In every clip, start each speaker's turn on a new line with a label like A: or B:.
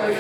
A: So we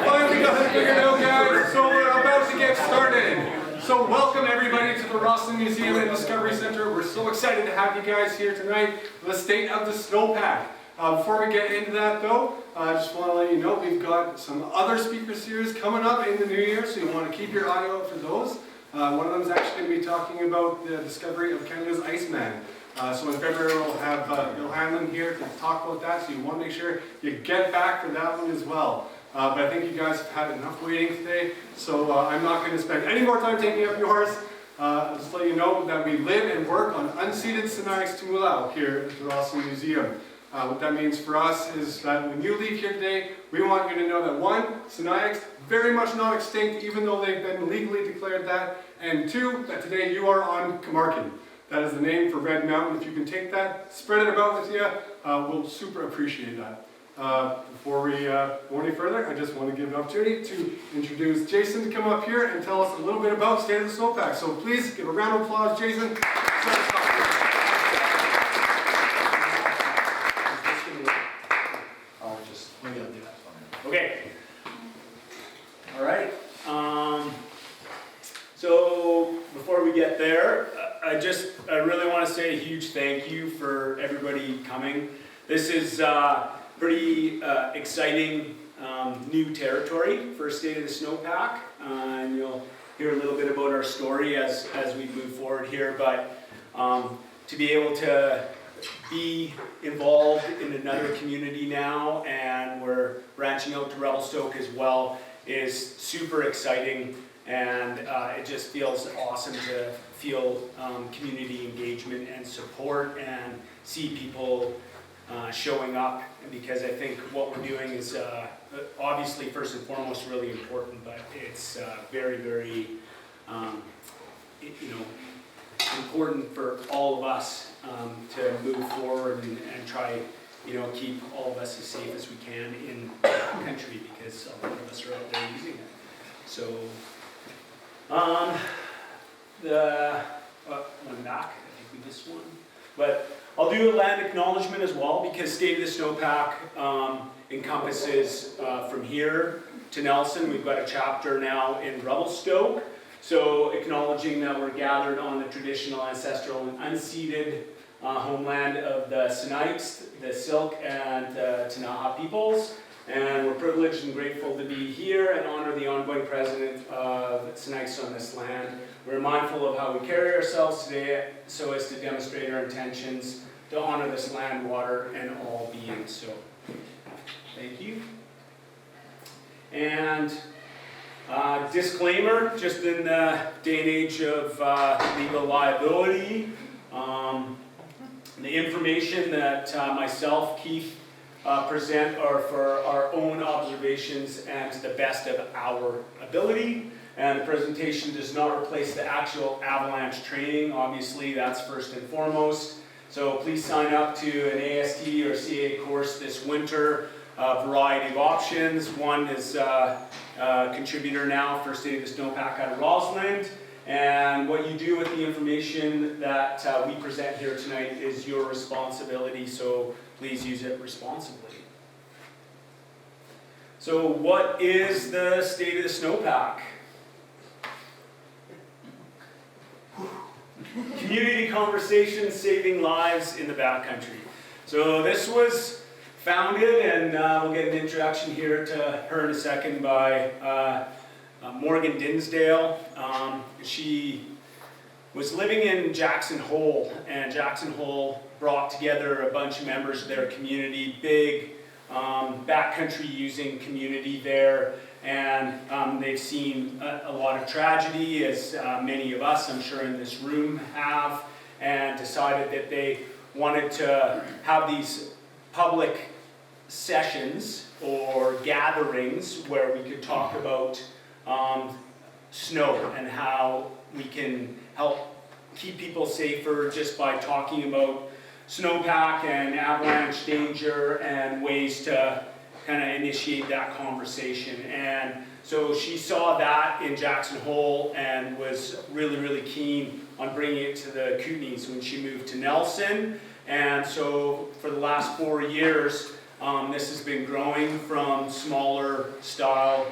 A: finally got it figured out, guys. So we're about to get started. So welcome everybody to the Rossland Museum Discovery Centre. We're so excited to have you guys here tonight. The state of the snowpack. Before we get into that though, I just want to let you know we've got some other speaker series coming up in the new year, so you want to keep your eye out for those. One of them is actually going to be talking about the discovery of Canada's Iceman. So in February we'll have Bill Hanlon here to talk about that, so you want to make sure you get back for that one as well. But I think you guys have had enough waiting today, so I'm not going to spend any more time taking up yours. Just to let you know that we live and work on unceded Sinixt Tumulao here at the Rossland Museum. What that means for us is that when you leave here today, we want you to know that one, Sinixt, very much not extinct, even though they've been legally declared that, and two, that today you are on Camarkin. That is the name for Red Mountain. If you can take that, spread it about with you, we'll super appreciate that. Before we go any further, I just want to give an opportunity to introduce Jason to come up here and tell us a little bit about State of the Snowpack. So please give a round of applause, Jason.
B: Okay. All right. So before we get there, I really want to say a huge thank you for everybody coming. This is pretty exciting new territory for State of the Snowpack, and you'll hear a little bit about our story as we move forward here. But to be able to be involved in another community now, and we're branching out to Revelstoke as well, is super exciting, and it just feels awesome to feel community engagement and support and see people showing up, because I think what we're doing is obviously first and foremost really important, but it's very, very important for all of us to move forward and try, keep all of us as safe as we can in the country, because a lot of us are out there using it. So, one back, I think we missed one. But I'll do a land acknowledgement as well, because State of the Snowpack encompasses from here to Nelson. We've got a chapter now in Revelstoke. So acknowledging that we're gathered on the traditional, ancestral, and unceded homeland of the Sinixt, the Silk, and the Tanaha peoples. And we're privileged and grateful to be here and honor the ongoing presence of Sinixt on this land. We're mindful of how we carry ourselves today so as to demonstrate our intentions to honor this land, water, and all beings. So, thank you. And disclaimer, just in the day and age of legal liability, the information that myself, Keith, present are for our own observations and to the best of our ability. And the presentation does not replace the actual avalanche training. Obviously, that's first and foremost. So please sign up to an AST or CA course this winter. A variety of options. One is contributor now for State of the Snowpack out of Rossland, and what you do with the information that we present here tonight is your responsibility, so please use it responsibly. So what is the State of the Snowpack? Community conversations saving lives in the backcountry. So this was founded, and we'll get an introduction here to her in a second, by Morgan Dinsdale. She was living in Jackson Hole, and Jackson Hole brought together a bunch of members of their community, big backcountry using community there, and they've seen a lot of tragedy, as many of us, I'm sure, in this room have, and decided that they wanted to have these public sessions or gatherings where we could talk about snow and how we can help keep people safer just by talking about snowpack and avalanche danger and ways to kind of initiate that conversation. And so she saw that in Jackson Hole and was really, really keen on bringing it to the Kootenays when she moved to Nelson. And so for the last 4 years, This has been growing from smaller style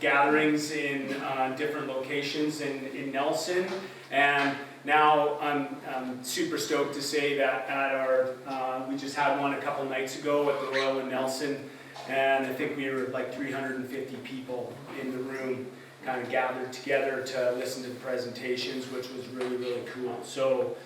B: gatherings in different locations in Nelson, and now I'm super stoked to say that at our, we just had one a couple nights ago at the Royal in Nelson, and I think we were like 350 people in the room kind of gathered together to listen to the presentations, which was really, really cool. So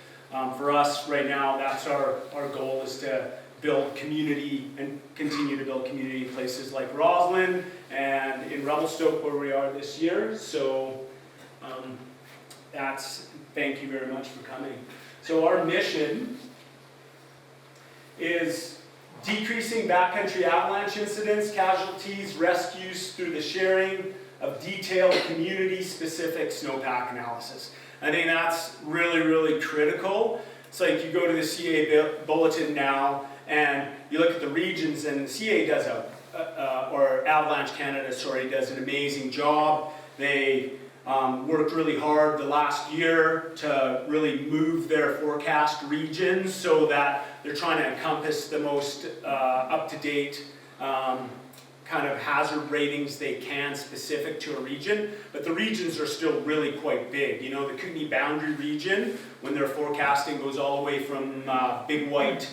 B: for us right now, that's our goal, is to build community and continue to build community in places like Rossland and in Revelstoke where we are this year. So thank you very much for coming. So our mission is decreasing backcountry avalanche incidents, casualties, rescues through the sharing of detailed community-specific snowpack analysis. I think that's really, really critical. It's like you go to the CA bulletin now and you look at the regions, and the CA does or Avalanche Canada, sorry, does an amazing job. They worked really hard the last year to really move their forecast regions so that they're trying to encompass the most up-to-date kind of hazard ratings they can specific to a region, but the regions are still really quite big. You know, the Kootenay boundary region, when they're forecasting, goes all the way from Big White,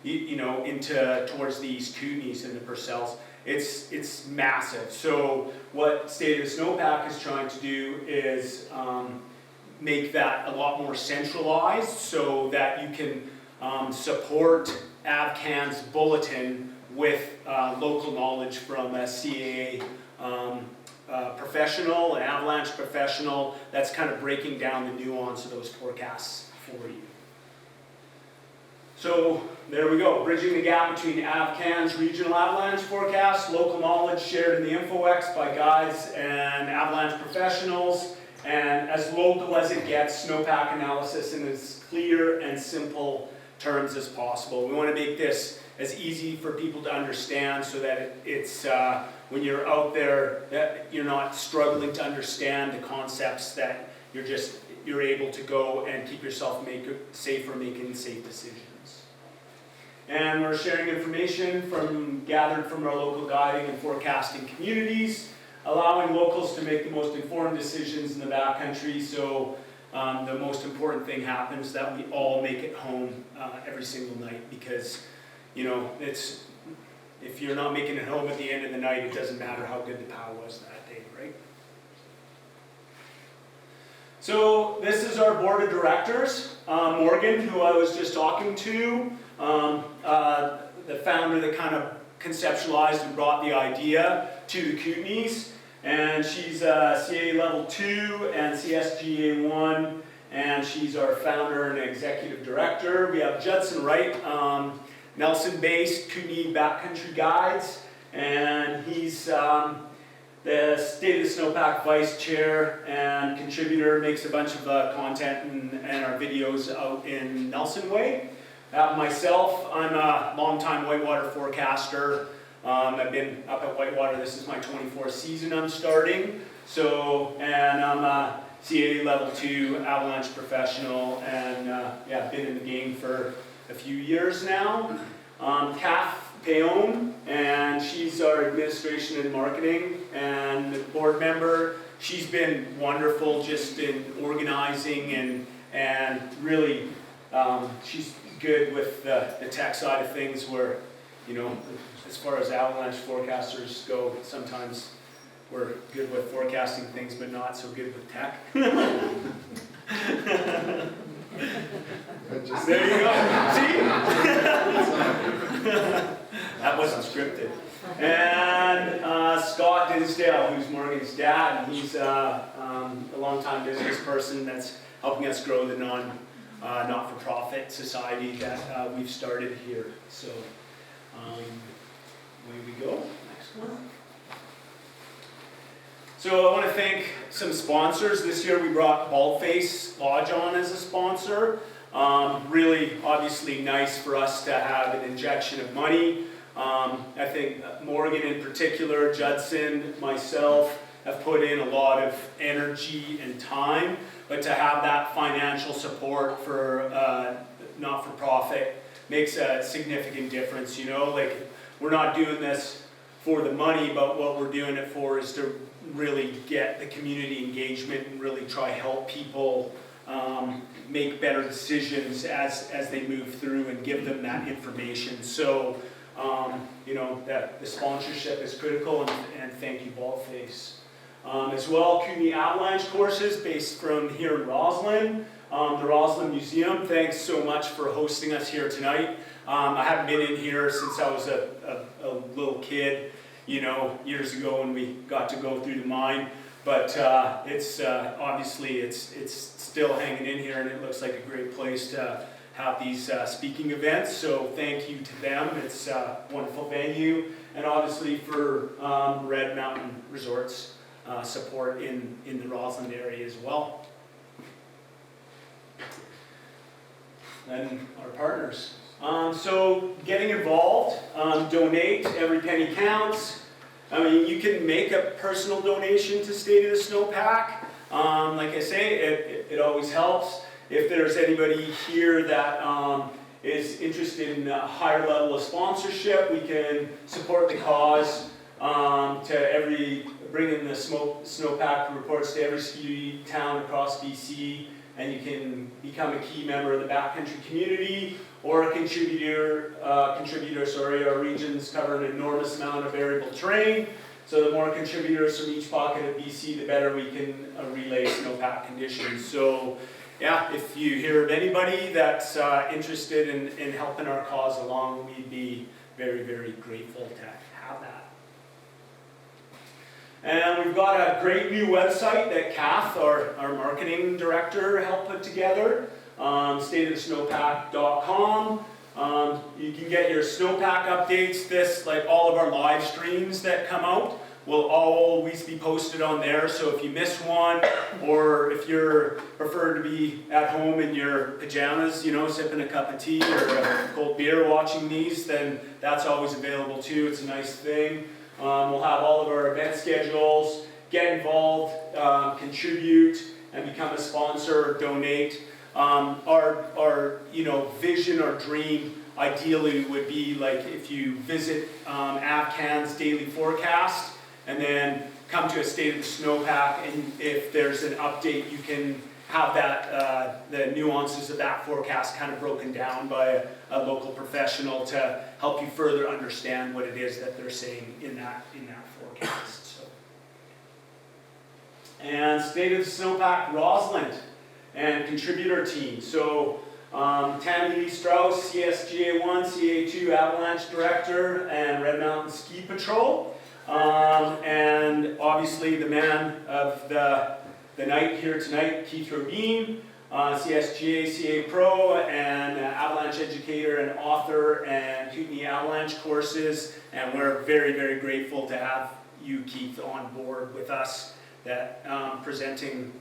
B: you know, into towards the East Kootenays and the Purcells. It's massive. So what State of the Snowpack is trying to do is make that a lot more centralized so that you can support AvCan's bulletin with local knowledge from a CAA professional, an avalanche professional, that's kind of breaking down the nuance of those forecasts for you. So there we go, bridging the gap between AvCan's regional avalanche forecasts, local knowledge shared in the InfoX by guides and avalanche professionals, and as local as it gets, snowpack analysis in as clear and simple terms as possible. We want to make this as easy for people to understand so that it's, when you're out there, that you're not struggling to understand the concepts, that you're able to go and keep yourself safer, making safe decisions. And we're sharing information gathered from our local guiding and forecasting communities, allowing locals to make the most informed decisions in the backcountry. So the most important thing happens, that we all make it home every single night, because you know, if you're not making it home at the end of the night, it doesn't matter how good the power was that day, right? So this is our board of directors. Morgan, who I was just talking to, the founder that kind of conceptualized and brought the idea to the Kootenays, and she's CA Level 2 and CSGA 1, and she's our founder and executive director. We have Judson Wright, Nelson-based Kootenay Backcountry Guides, and he's the State of the Snowpack Vice Chair and contributor, makes a bunch of content and our videos out in Nelson Way. Myself, I'm a longtime whitewater forecaster. I've been up at Whitewater, this is my 24th season I'm starting. So, and I'm a CA Level 2 avalanche professional, and yeah, been in the game for a few years now. Kath Payon, and she's our administration and marketing and board member. She's been wonderful just in organizing and really she's good with the tech side of things, where, you know, as far as avalanche forecasters go, sometimes we're good with forecasting things but not so good with tech. There you go. See? That wasn't scripted. And Scott Dinsdale, who's Morgan's dad, and he's a longtime business person that's helping us grow the not-for-profit society that we've started here. So, away we go. Next one. So I want to thank some sponsors. This year we brought Baldface Lodge on as a sponsor. Really, obviously nice for us to have an injection of money. I think Morgan in particular, Judson, myself, have put in a lot of energy and time, but to have that financial support for not-for-profit makes a significant difference, you know, like we're not doing this for the money, but what we're doing it for is to really get the community engagement and really try help people make better decisions as they move through and give them that information. So, you know, that the sponsorship is critical, and thank you, Baldface. As well, Kootenai Avalanche courses based from here in Rossland. The Rossland Museum, thanks so much for hosting us here tonight. I haven't been in here since I was a little kid, you know, years ago when we got to go through the mine. But it's obviously it's still hanging in here, and it looks like a great place to have these speaking events. So thank you to them. It's a wonderful venue, and obviously for Red Mountain Resorts support in the Rossland area as well. And our partners. So getting involved, donate, every penny counts. I mean, you can make a personal donation to State of the Snowpack. Like I say, it always helps. If there's anybody here that is interested in a higher level of sponsorship, we can support the cause bringing the snowpack reports to every ski town across BC, and you can become a key member of the backcountry community or a contributor. Our regions cover an enormous amount of variable terrain, so the more contributors from each pocket of BC, the better we can relay snowpack conditions. So yeah, if you hear of anybody that's interested in helping our cause along, we'd be very, very grateful to have that. And we've got a great new website that Kath, our marketing director, helped put together, stateofthesnowpack.com. You can get your snowpack updates. Like all of our live streams that come out will always be posted on there. So if you miss one, or if you prefer to be at home in your pajamas, you know, sipping a cup of tea or a cold beer watching these, then that's always available too. It's a nice thing. We'll have all of our event schedules. Get involved, contribute, and become a sponsor or donate. Our vision or dream ideally would be like if you visit AvCan's daily forecast and then come to a State of the Snowpack, and if there's an update, you can have that the nuances of that forecast kind of broken down by a local professional to help you further understand what it is that they're saying in that forecast. So. And State of the Snowpack Rossland and contributor team. So Tammy Strauss, CSGA1, CA2 Avalanche Director, and Red Mountain Ski Patrol. And obviously the man of the night here tonight, Keith Robine, CSGA, CA Pro, and Avalanche educator and author and Kootenai Avalanche courses. And we're very, very grateful to have you, Keith, on board with us, that presenting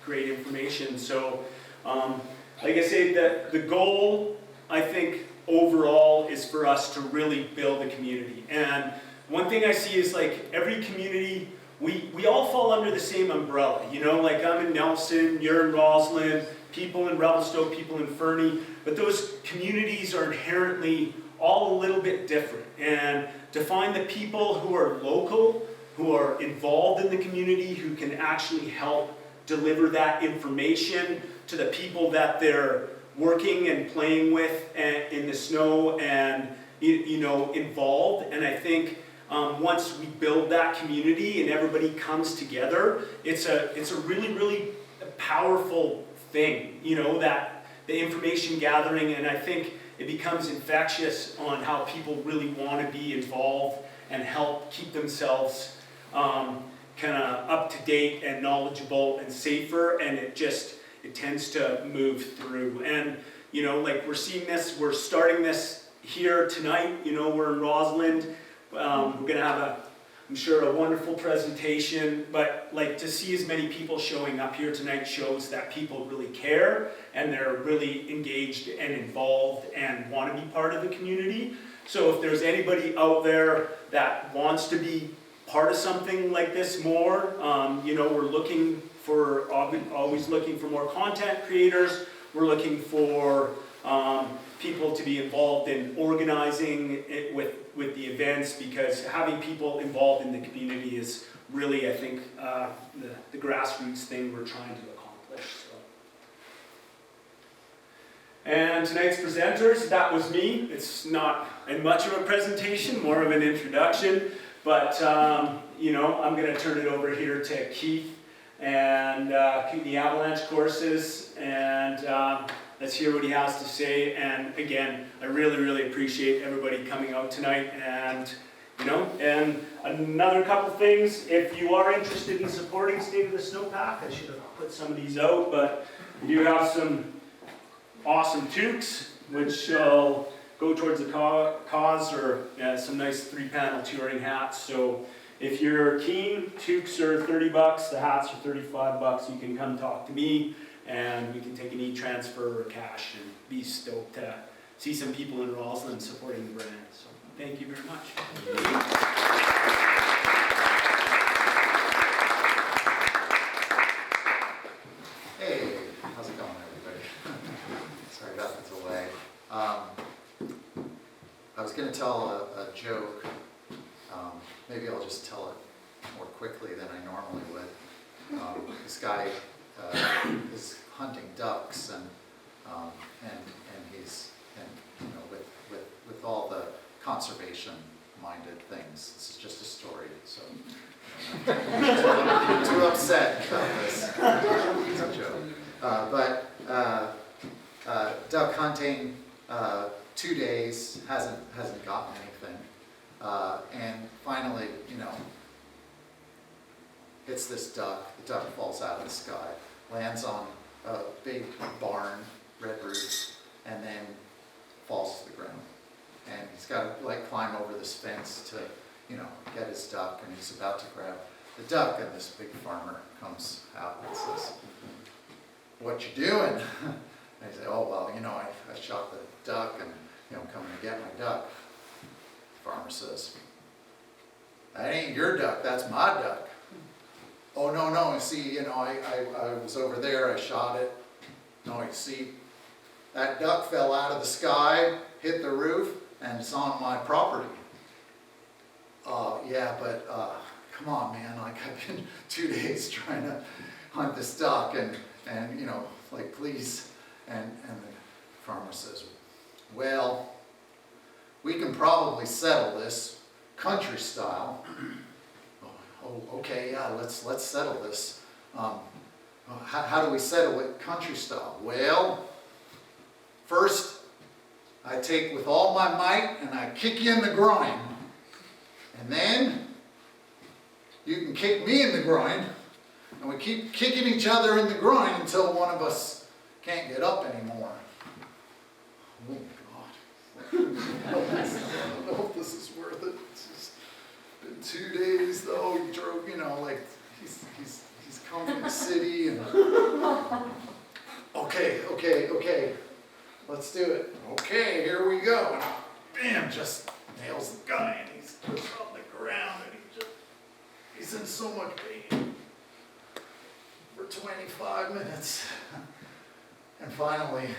B: great information. So, like I say, the goal, I think, overall is for us to really build a community. And one thing I see is like every community, we all fall under the same umbrella, you know, like I'm in Nelson, you're in Rossland, people in Revelstoke, people in Fernie, but those communities are inherently all a little bit different. And to find the people who are local, who are involved in the community, who can actually help deliver that information to the people that they're working and playing with in the snow and, you know, involved. And I think once we build that community and everybody comes together, it's a really, really powerful thing, you know, that the information gathering, and I think it becomes infectious on how people really want to be involved and help keep themselves kind of up to date and knowledgeable and safer, and it tends to move through. And, you know, like we're seeing this, we're starting this here tonight, you know, we're in Rossland. We're going to have I'm sure, a wonderful presentation, but like to see as many people showing up here tonight shows that people really care and they're really engaged and involved and want to be part of the community. So if there's anybody out there that wants to be part of something like this more, you know, we're always looking for more content creators. We're looking for people to be involved in organizing it with the events, because having people involved in the community is really, I think, the grassroots thing we're trying to accomplish. So. And tonight's presenters, that was me. It's not much of a presentation, more of an introduction, but you know, I'm going to turn it over here to Keith and the avalanche courses, and let's hear what he has to say. And again, I really appreciate everybody coming out tonight. And you know, and another couple things, if you are interested in supporting State of the Snowpack, I should have put some of these out, but we do have some awesome toques, which will go towards the cause, or some nice 3-panel touring hats. So if you're keen, toques are $30, the hats are $35. You can come talk to me, and we can take an e-transfer or cash, and be stoked to see some people in Rossland supporting the brand. So thank you very much.
C: Hey, how's it going, everybody? Sorry about the delay. I was going to tell a joke. Maybe I'll just tell it more quickly than I normally would. This guy is hunting ducks, and he's, you know, with all the conservation-minded things. This is just a story, so I'm too upset about this. It's a joke. Duck hunting, 2 days, hasn't gotten anything, and finally, you know, hits this duck. The duck falls out of the sky, lands on a big barn, red roof, and then falls to the ground. And he's got to like climb over this fence to, you know, get his duck, and he's about to grab the duck, and this big farmer comes out and says, "What you doing?" And he said, "Oh, well, you know, I shot the duck, and, you know, I'm coming to get my duck." The farmer says, "That ain't your duck, that's my duck." "Oh, no, you see, you know, I was over there, I shot it. No, you see, that duck fell out of the sky, hit the roof, and it's on my property." "Yeah, but come on, man, like, I've been 2 days trying to hunt this duck, and you know, like, please." And the farmer says, "Well, we can probably settle this country style." "Oh, okay, yeah, let's settle this. How do we settle it country style?" "Well, first, I take with all my might and I kick you in the groin. And then you can kick me in the groin, and we keep kicking each other in the groin until one of us can't get up anymore." Oh God. I don't know if this is worth it. It's just been 2 days though. He drove, you know, like he's come from the city, and okay. Let's do it. Okay, here we go. And bam, just nails the guy, and he's pushed on the ground, and he's in so much pain for 25 minutes. And finally,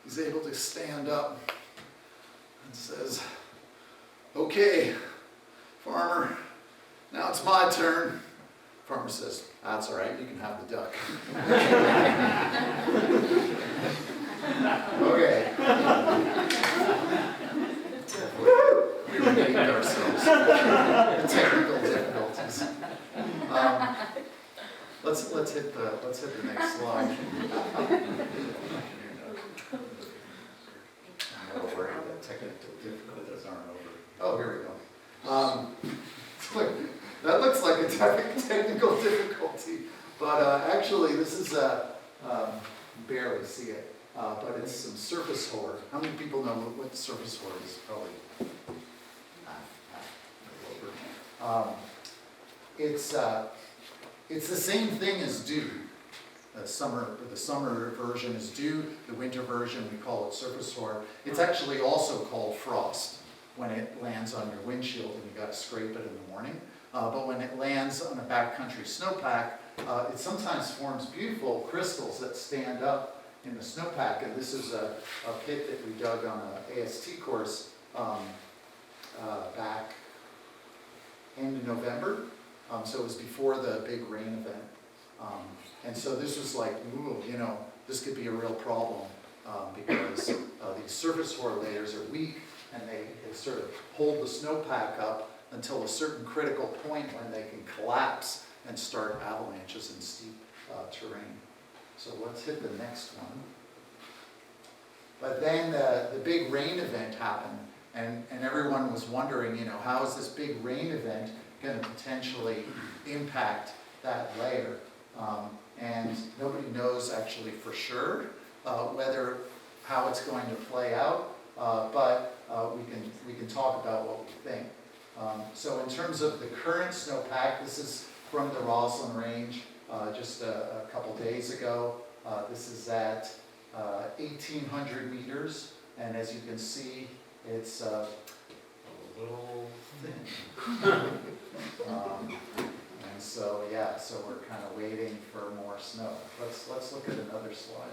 C: he's able to stand up and says, "Okay, farmer, now it's my turn." Farmer says, "That's all right, you can have the duck." Okay. We redeemed ourselves. The technical difficulties. Let's hit the next slide. I'm a little worried that technical difficulties aren't over. Oh, here we go. That looks like a technical difficulty, but actually this is barely see it, but it's some surface hoard. How many people know what the surface hoard is? Probably half. It's the same thing as dew. The summer version is dew. The winter version, we call it surface hoard. It's actually also called frost when it lands on your windshield and you got to scrape it in the morning. But when it lands on a backcountry snowpack, it sometimes forms beautiful crystals that stand up in the snowpack, and this is a pit that we dug on an AST course back end of November. So it was before the big rain event. And so this was like, ooh, you know, this could be a real problem because these surface hoar layers are weak and they sort of hold the snowpack up until a certain critical point when they can collapse and start avalanches in steep terrain. So let's hit the next one. But then the big rain event happened, and everyone was wondering, you know, how is this big rain event going to potentially impact that layer? And nobody knows actually for sure how it's going to play out, but we can talk about what we think. So in terms of the current snowpack, this is from the Rossland Range just a couple days ago. This is at 1,800 meters, and as you can see, it's a little thin. And so, yeah, so we're kind of waiting for more snow. Let's look at another slide.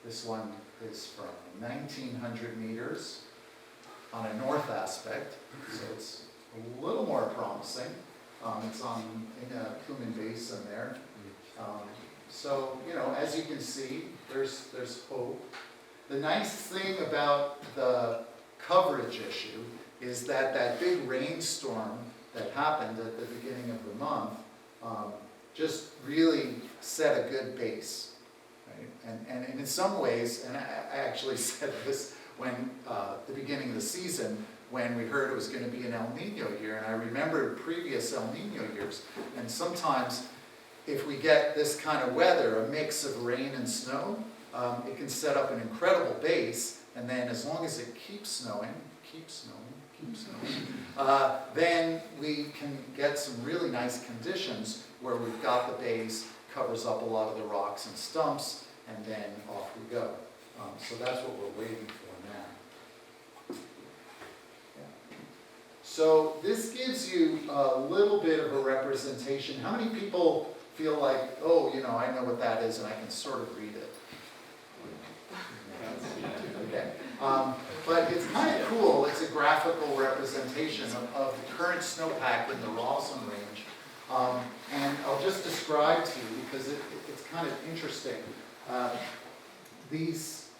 C: This one is from 1,900 meters on a north aspect, so it's a little more promising. It's in a Cumin Basin there. So, you know, as you can see, there's hope. The nice thing about the coverage issue is that that big rainstorm that happened at the beginning of the month just really set a good base. Right? And in some ways, and I actually said this when the beginning of the season, when we heard it was going to be an El Nino year, and I remembered previous El Nino years, and sometimes if we get this kind of weather, a mix of rain and snow, it can set up an incredible base, and then as long as it keeps snowing, then we can get some really nice conditions where we've got the base, covers up a lot of the rocks and stumps, and then off we go. So that's what we're waiting for now. So this gives you a little bit of a representation. How many people feel like, oh, you know, I know what that is and I can sort of read it? Okay. But it's kind of cool. It's a graphical representation of the current snowpack in the Rossland Range. And I'll just describe to you because it's kind of interesting. These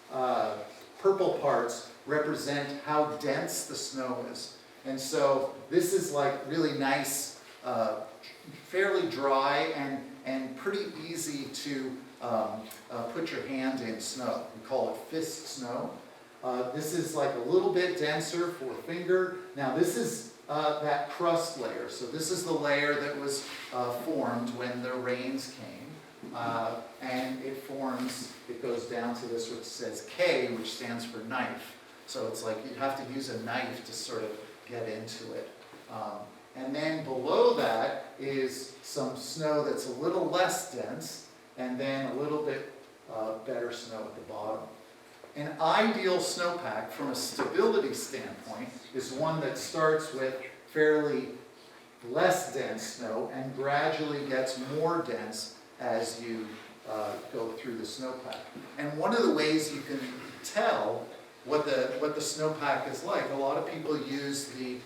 C: purple parts represent how dense the snow is. And so this is like really nice, fairly dry and pretty easy to put your hand in snow. We call it fist snow. This is like a little bit denser for finger. Now this is that crust layer. So this is the layer that was formed when the rains came. And it goes down to this which says K, which stands for knife. So it's like you'd have to use a knife to sort of get into it. And then below that is some snow that's a little less dense, and then a little bit better snow at the bottom. An ideal snowpack from a stability standpoint is one that starts with fairly less dense snow and gradually gets more dense as you go through the snowpack. And one of the ways you can tell what the snowpack is like, a lot of people use the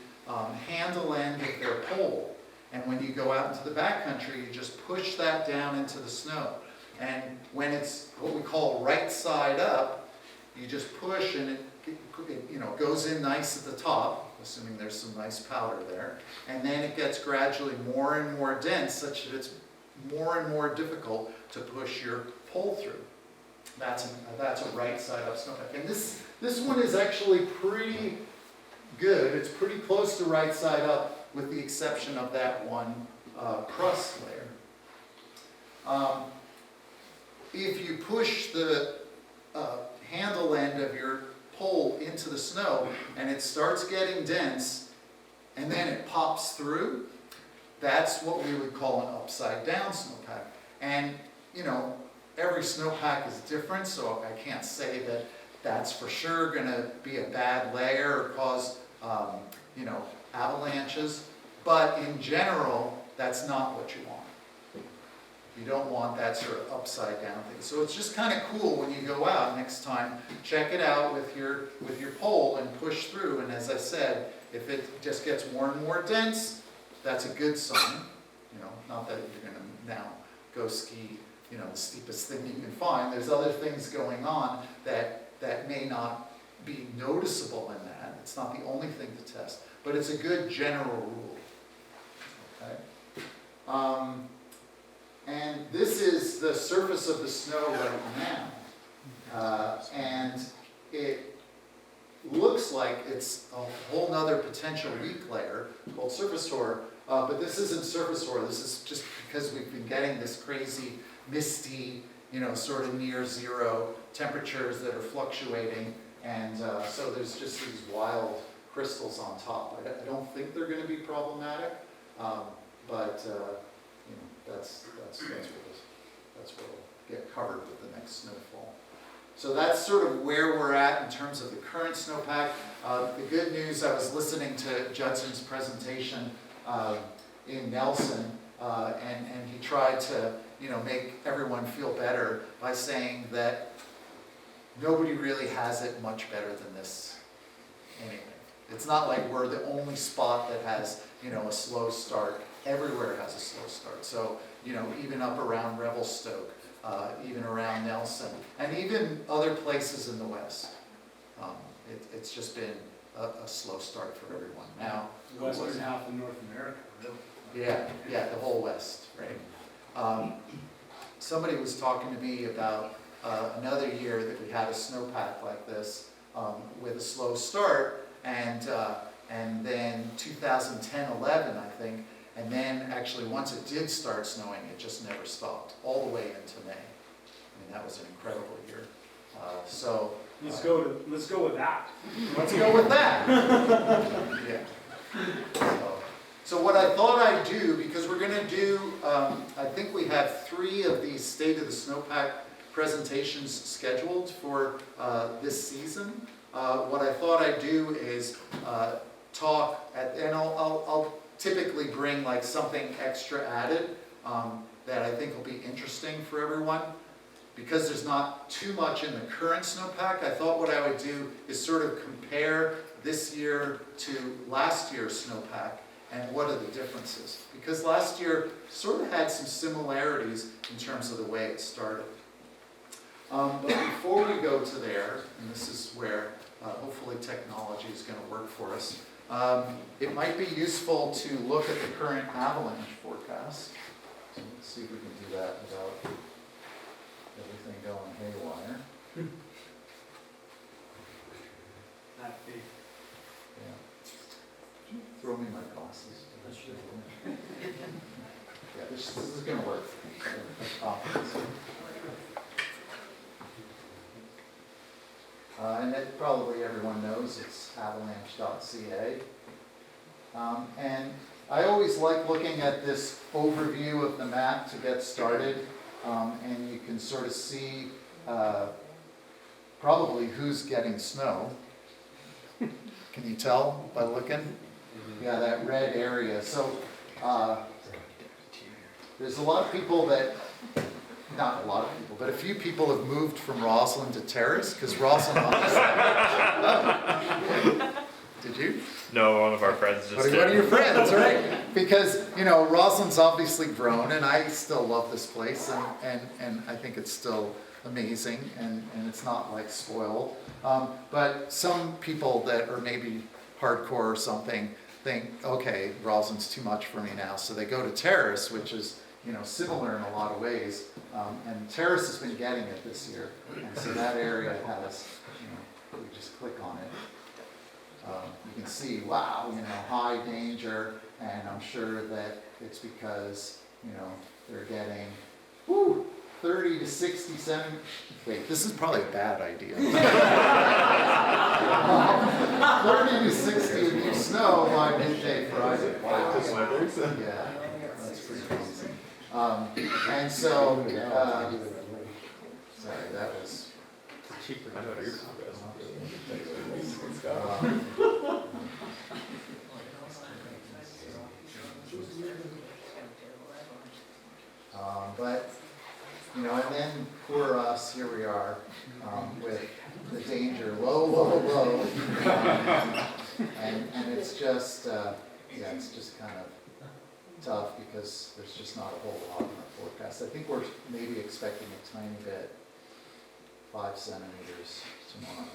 C: handle end of their pole, and when you go out into the backcountry, you just push that down into the snow. And when it's what we call right side up, you just push and it goes in nice at the top, assuming there's some nice powder there, and then it gets gradually more and more dense such that it's more and more difficult to push your pole through. That's a right side up snowpack. And this one is actually pretty good. It's pretty close to right side up with the exception of that one crust layer. If you push the handle end of your pole into the snow and it starts getting dense and then it pops through, that's what we would call an upside down snowpack. And you know, every snowpack is different, so I can't say that that's for sure going to be a bad layer or cause avalanches, but in general that's not what you want. You don't want that sort of upside down thing. So it's just kind of cool when you go out next time, check it out with your pole and push through. And as I said, if it just gets more and more dense, that's a good sign. You know, not that you're going to now go ski, you know, the steepest thing you can find. There's other things going on that may not be noticeable in that. It's not the only thing to test, but it's a good general rule. Okay. And this is the surface of the snow right now. And it looks like it's a whole nother potential weak layer called surface hoar. But this isn't surface hoar. This is just because we've been getting this crazy, misty, you know, sort of near zero temperatures that are fluctuating. And so there's just these wild crystals on top. I don't think they're going to be problematic, but you know, that's what will get covered with the next snowfall. So that's sort of where we're at in terms of the current snowpack. The good news, I was listening to Judson's presentation in Nelson, and he tried to, you know, make everyone feel better by saying that nobody really has it much better than this anyway. It's not like we're the only spot that has, you know, a slow start. Everywhere has a slow start. So, you know, even up around Revelstoke, even around Nelson, and even other places in the West. It's just been a slow start for everyone. Now,
B: Western half of North America, really.
C: yeah, the whole West, right? Somebody was talking to me about another year that we had a snowpack like this with a slow start, and then 2010-11, I think, and then actually once it did start snowing, it just never stopped, all the way into May. I mean, that was an incredible year. So
B: let's go with that.
C: Let's go with that. Yeah. So what I thought I'd do, because we're going to do, I think we have 3 of these State of the Snowpack presentations scheduled for this season. What I thought I'd do is talk, and I'll typically bring like something extra added that I think will be interesting for everyone. Because there's not too much in the current snowpack, I thought what I would do is sort of compare this year to last year's snowpack and what are the differences. Because last year sort of had some similarities in terms of the way it started. But before we go to there, and this is where hopefully technology is going to work for us, it might be useful to look at the current avalanche forecast. So let's see if we can do that without everything going haywire.
B: That big.
C: Yeah. Throw me my glasses. Yeah, this is going to work. And that probably everyone knows, it's avalanche.ca. And I always like looking at this overview of the map to get started. And you can sort of see probably who's getting snow. Can you tell by looking? Yeah, that red area. So there's a lot of people that, not a lot of people, but a few people have moved from Rossland to Terrace, because Rossland Did you?
D: No, one of our friends just
C: One of your friends, right? Because, you know, Rossland's obviously grown, and I still love this place, and I think it's still amazing, and it's not like spoiled. But some people that are maybe hardcore or something think, okay, Rossland's too much for me now, so they go to Terrace, which is, you know, similar in a lot of ways, and Terrace has been getting it this year, and so that area has, you know, we just click on it. You can see, wow, you know, high danger, and I'm sure that it's because, you know, they're getting, 30 to 67, wait, this is probably a bad idea. 30 to 60 of new snow by midday Friday. Wow. Yeah, that's pretty amazing. And so, sorry, that was
D: cheaper. I know what you're
C: But, you know, and then poor us, here we are, with the danger low, low, low. And it's just, yeah, it's just kind of tough because there's just not a whole lot in our forecast. I think we're maybe expecting a tiny bit, 5 centimeters tomorrow.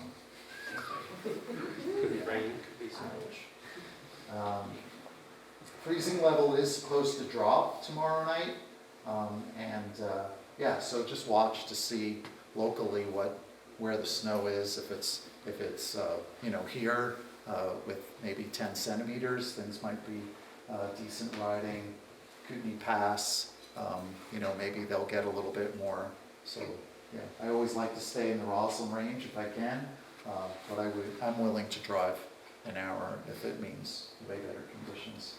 E: Could be rain, could be snow.
C: Freezing level is supposed to drop tomorrow night. Yeah, so just watch to see locally where the snow is. If it's you know, here with maybe 10 centimeters, things might be decent riding. Kootenai Pass, you know, maybe they'll get a little bit more. So yeah, I always like to stay in the Rossland range if I can, but I'm willing to drive an hour if it means way better conditions.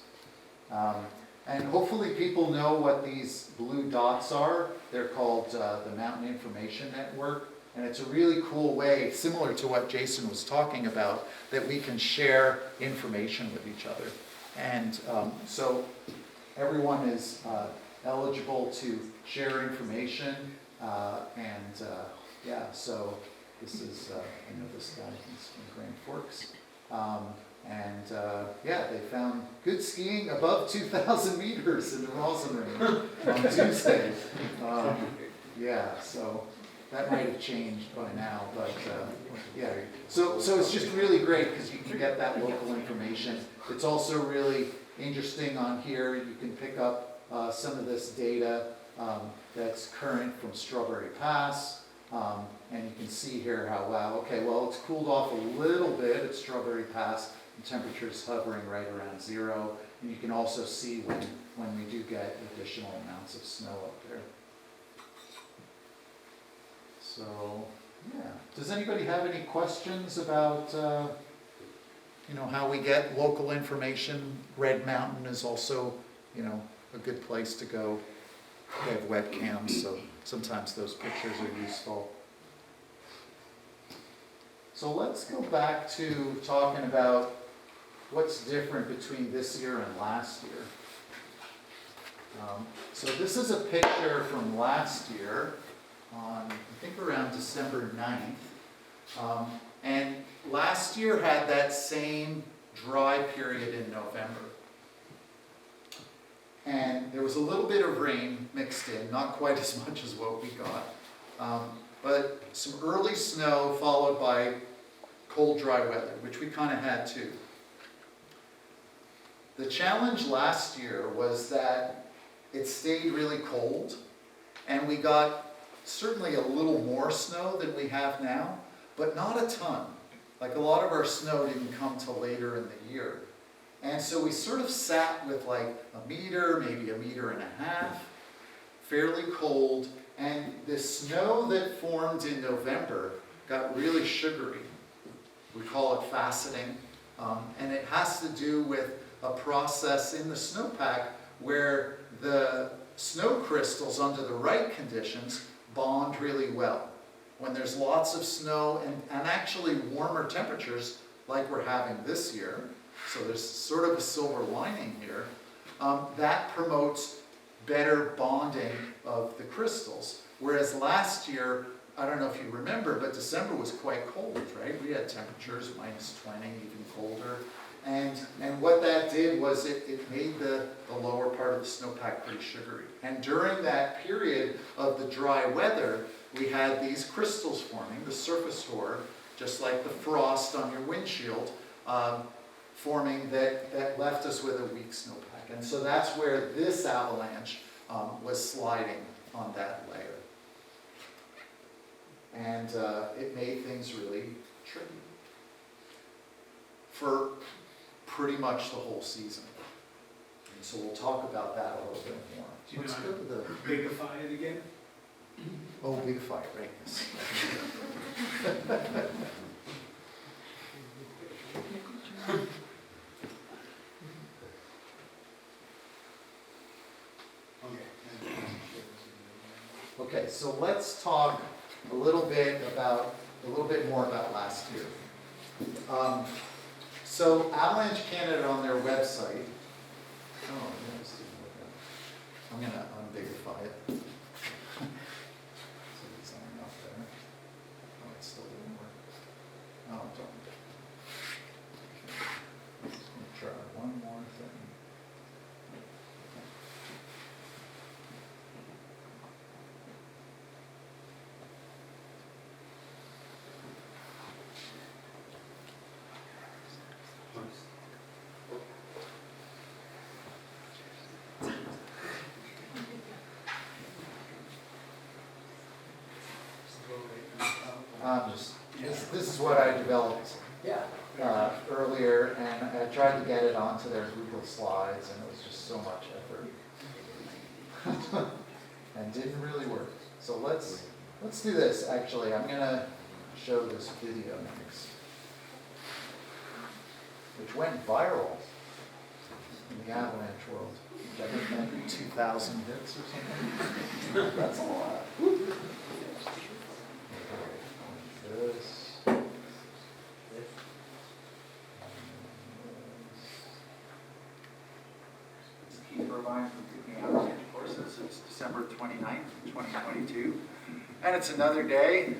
C: And hopefully people know what these blue dots are. They're called the Mountain Information Network. And it's a really cool way, similar to what Jason was talking about, that we can share information with each other. And so everyone is eligible to share information. Yeah, so this is, I know this guy, he's from Grand Forks. Yeah, they found good skiing above 2,000 meters in the Rossland Range on Tuesday. Yeah, so that might have changed by now, but yeah. So it's just really great because you can get that local information. It's also really interesting on here. You can pick up some of this data that's current from Strawberry Pass. And you can see here how, wow, okay, well, it's cooled off a little bit at Strawberry Pass. The temperature's hovering right around 0. And you can also see when we do get additional amounts of snow up there. So, yeah. Does anybody have any questions about, you know, how we get local information? Red Mountain is also, you know, a good place to go. They have webcams, so sometimes those pictures are useful. So let's go back to talking about what's different between this year and last year. So this is a picture from last year on, I think around December 9th. And last year had that same dry period in November. And there was a little bit of rain mixed in, not quite as much as what we got. But some early snow followed by cold, dry weather, which we kind of had too. The challenge last year was that it stayed really cold, and we got certainly a little more snow than we have now, but not a ton. Like a lot of our snow didn't come till later in the year. And so we sort of sat with like a meter, maybe 1.5 meters, fairly cold, and the snow that formed in November got really sugary. We call it faceting, and it has to do with a process in the snowpack where the snow crystals under the right conditions bond really well. When there's lots of snow and actually warmer temperatures like we're having this year, so there's sort of a silver lining here, that promotes better bonding of the crystals. Whereas last year, I don't know if you remember, but December was quite cold, right? We had temperatures -20, even colder. And what that did was it made the lower part of the snowpack pretty sugary. And during that period of the dry weather, we had these crystals forming, the surface hoar, just like the frost on your windshield, forming that left us with a weak snowpack. And so that's where this avalanche was sliding on that layer. And it made things really tricky for pretty much the whole season. And so we'll talk about that a little bit more. Let's go to the...
B: Bigify it again?
C: Oh, Bigify, right. Yes. Okay, so let's talk a little bit more about last year. So Avalanche Canada on their website, I'm going to bigify it. So it's on up there. Oh, it still didn't work. Oh, it don't. Just gonna try one more thing. This is what I developed earlier, and I tried to get it onto their Google Slides, and it was just so much effort, and didn't really work. So let's do this. Actually, I'm gonna show this video next, which went viral in the avalanche world. I think maybe 2,000 hits or something. That's a lot. This. It's Keith Robine from Kootenai Avalanche Courses. It's December 29th, 2022. And it's another day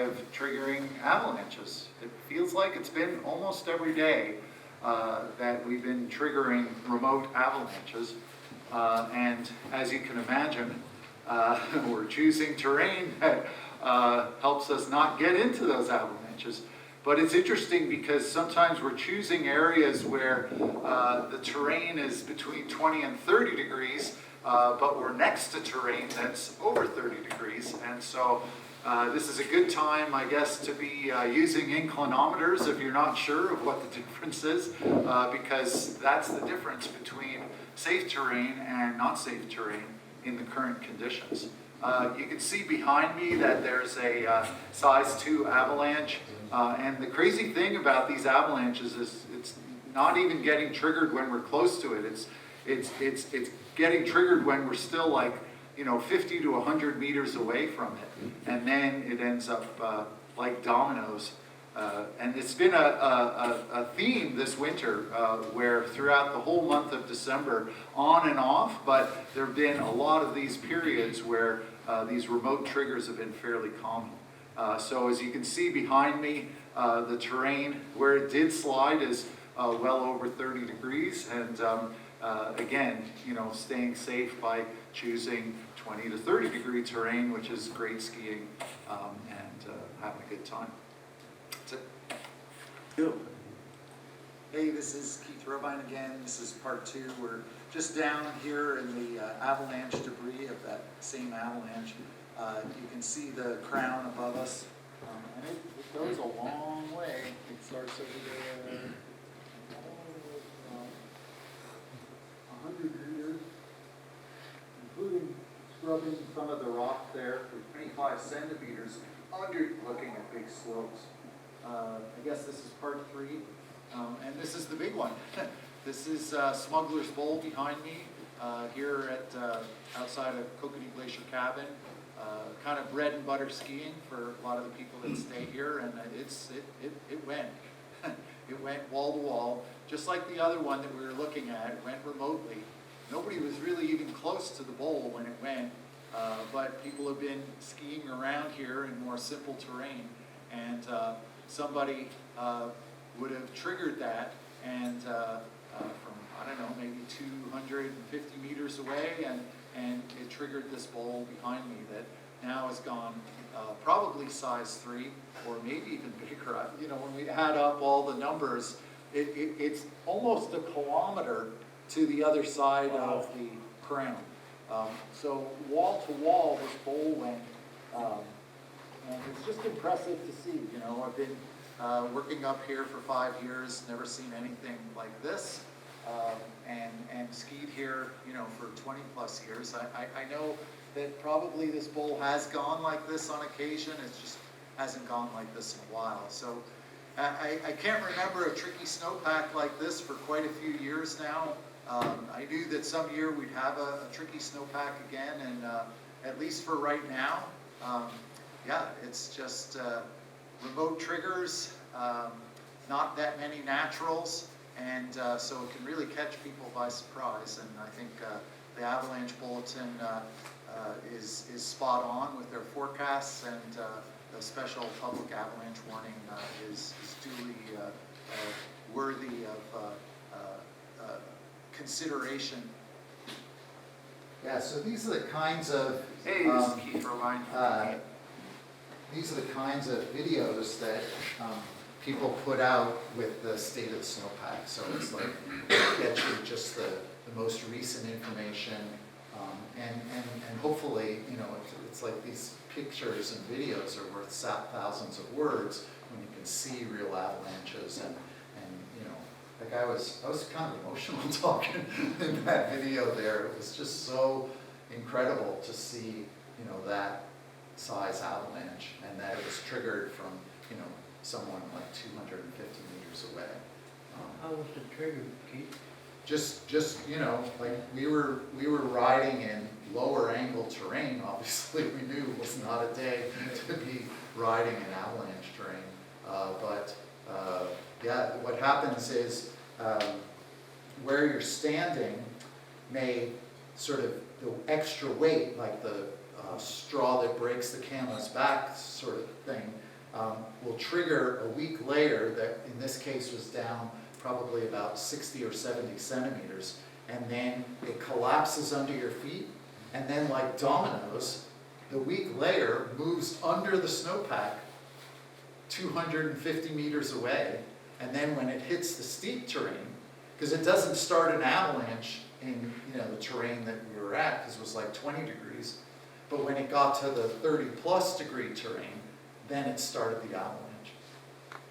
C: of triggering avalanches. It feels like it's been almost every day that we've been triggering remote avalanches. And as you can imagine, we're choosing terrain that helps us not get into those avalanches. But it's interesting because sometimes we're choosing areas where the terrain is between 20 and 30 degrees, but we're next to terrain that's over 30 degrees. And so this is a good time, I guess, to be using inclinometers if you're not sure of what the difference is, because that's the difference between safe terrain and not safe terrain in the current conditions. You can see behind me that there's a size 2 avalanche, and the crazy thing about these avalanches is it's not even getting triggered when we're close to it. It's getting triggered when we're still like 50 to 100 meters away from it, and then it ends up like dominoes. And it's been a theme this winter where throughout the whole month of December, on and off, but there have been a lot of these periods where these remote triggers have been fairly common. So as you can see behind me, the terrain where it did slide is well over 30 degrees, and again, staying safe by choosing 20 to 30 degree terrain, which is great skiing and having a good time. Hey, this is Keith Robine again. This is part 2. We're just down here in the avalanche debris of that same avalanche. You can see the crown above us, and it goes a long way. It starts over there, 100 meters, including scrubbing some of the rock there for 25 centimeters under looking at big slopes. I guess this is part 3, and this is the big one. This is Smuggler's Bowl behind me here at outside of Kokanee Glacier Cabin. Kind of bread and butter skiing for a lot of the people that stay here, and it went it went wall to wall, just like the other one that we were looking at. It went remotely. Nobody was really even close to the bowl when it went, but people have been skiing around here in more simple terrain, and somebody would have triggered that, and from, I don't know, maybe 250 meters away, and it triggered this bowl behind me that now has gone probably size 3, or maybe even bigger. When we add up all the numbers, it's almost a kilometer to the other side of the crown. So wall to wall, this bowl went, and it's just impressive to see. I've been working up here for 5 years, never seen anything like this, and skied here, for 20 plus years. I know that probably this bowl has gone like this on occasion. It just hasn't gone like this in a while. So I can't remember a tricky snowpack like this for quite a few years now. I knew that some year we'd have a tricky snowpack again, and at least for right now, yeah, it's just remote triggers, not that many naturals, and so it can really catch people by surprise. And I think the avalanche bulletin is spot on with their forecasts, and the special public avalanche warning is duly worthy of consideration. Yeah, so these are the kinds of
E: Hey, this is Keith Robine.
C: these are the kinds of videos that people put out with the state of the snowpack. So it's like, it gets you just the most recent information, and hopefully, you know, it's like these pictures and videos are worth thousands of words when you can see real avalanches, and you know, like I was kind of emotional talking in that video there. It was just so incredible to see, you know, that size avalanche, and that it was triggered from, you know, someone like 250 meters away.
E: How was it triggered, Keith?
C: Just you know, like we were riding in lower angle terrain. Obviously, we knew it was not a day to be riding in avalanche terrain. Yeah, what happens is where you're standing may sort of, the extra weight, like the straw that breaks the camel's back sort of thing, will trigger a weak layer that in this case was down probably about 60 or 70 centimeters, and then it collapses under your feet, and then like dominoes, the weak layer moves under the snowpack 250 meters away, and then when it hits the steep terrain, because it doesn't start an avalanche in, you know, the terrain that we were at, because it was like 20 degrees, but when it got to the 30+ degree terrain, then it started the avalanche.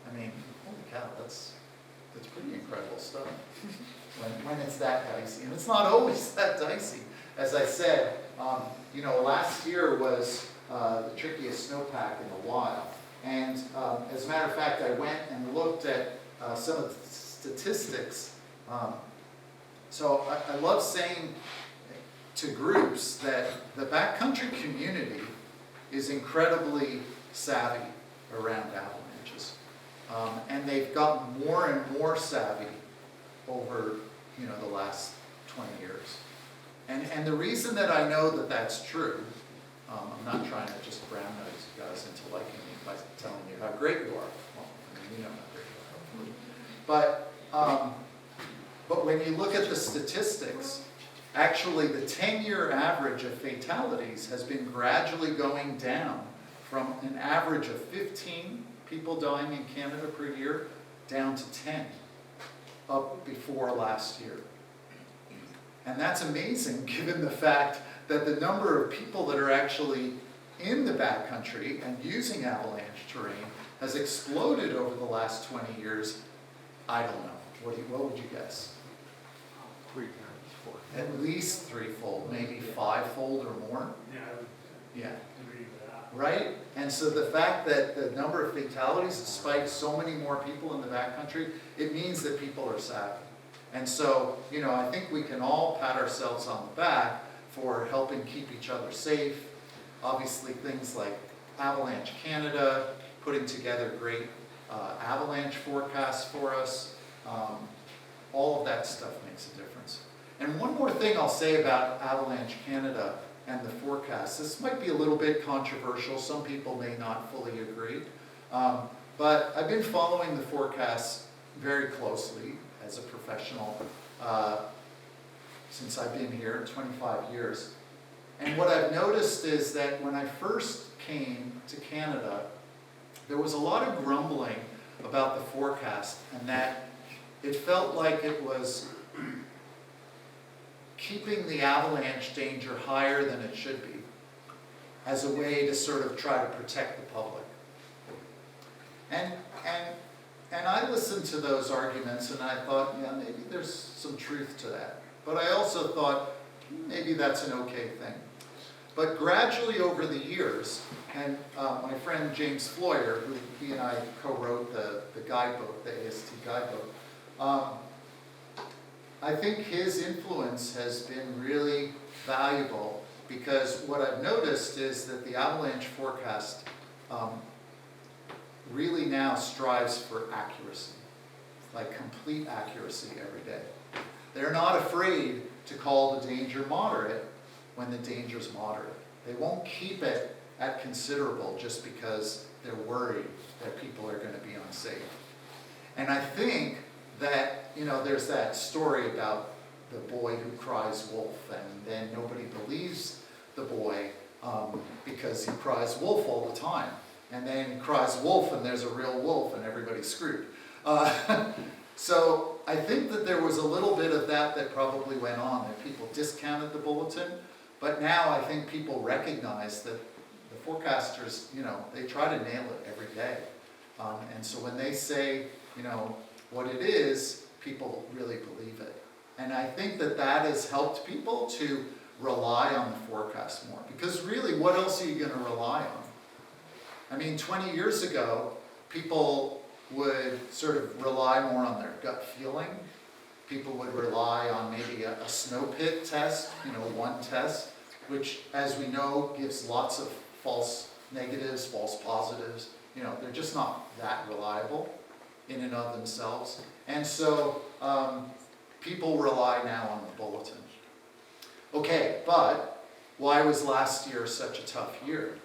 C: I mean, holy cow, that's pretty incredible stuff when it's that dicey. And it's not always that dicey. As I said, you know, last year was the trickiest snowpack in a while. And as a matter of fact, I went and looked at some of the statistics. So I love saying to groups that the backcountry community is incredibly savvy around avalanches. And they've gotten more and more savvy over, you know, the last 20 years. And the reason that I know that that's true, I'm not trying to just brown nose you guys into liking me by telling you how great you are. Well, I mean, you know how great you are. But when you look at the statistics, actually the 10-year average of fatalities has been gradually going down from an average of 15 people dying in Canada per year down to 10 up before last year. And that's amazing given the fact that the number of people that are actually in the backcountry and using avalanche terrain has exploded over the last 20 years. I don't know. What would you guess?
E: 3 times 4.
C: At least threefold, maybe fivefold or more. Yeah. Right? And so the fact that the number of fatalities, despite so many more people in the backcountry, it means that people are savvy. And so, you know, I think we can all pat ourselves on the back for helping keep each other safe. Obviously, things like Avalanche Canada, putting together great avalanche forecasts for us. All of that stuff makes a difference. And one more thing I'll say about Avalanche Canada and the forecast. This might be a little bit controversial. Some people may not fully agree. But I've been following the forecasts very closely as a professional since I've been here, 25 years. And what I've noticed is that when I first came to Canada, there was a lot of grumbling about the forecast, and that it felt like it was keeping the avalanche danger higher than it should be as a way to sort of try to protect the public. And I listened to those arguments and I thought, yeah, maybe there's some truth to that. But I also thought, maybe that's an okay thing. But gradually over the years, and my friend James Floyer, who he and I co-wrote the guidebook, the AST guidebook, I think his influence has been really valuable, because what I've noticed is that the avalanche forecast really now strives for accuracy, like complete accuracy every day. They're not afraid to call the danger moderate when the danger's moderate. They won't keep it at considerable just because they're worried that people are going to be unsafe. And I think that, there's that story about the boy who cries wolf, and then nobody believes the boy because he cries wolf all the time. And then he cries wolf and there's a real wolf and everybody's screwed. So I think that there was a little bit of that probably went on, that people discounted the bulletin. But now I think people recognize that the forecasters, they try to nail it every day. And so when they say, what it is, people really believe it. And I think that has helped people to rely on the forecast more. Because really, what else are you going to rely on? I mean, 20 years ago, people would sort of rely more on their gut feeling. People would rely on maybe a snow pit test, one test, which, as we know, gives lots of false negatives, false positives. They're just not that reliable in and of themselves. And so people rely now on the bulletin. Okay, but why was last year such a tough year?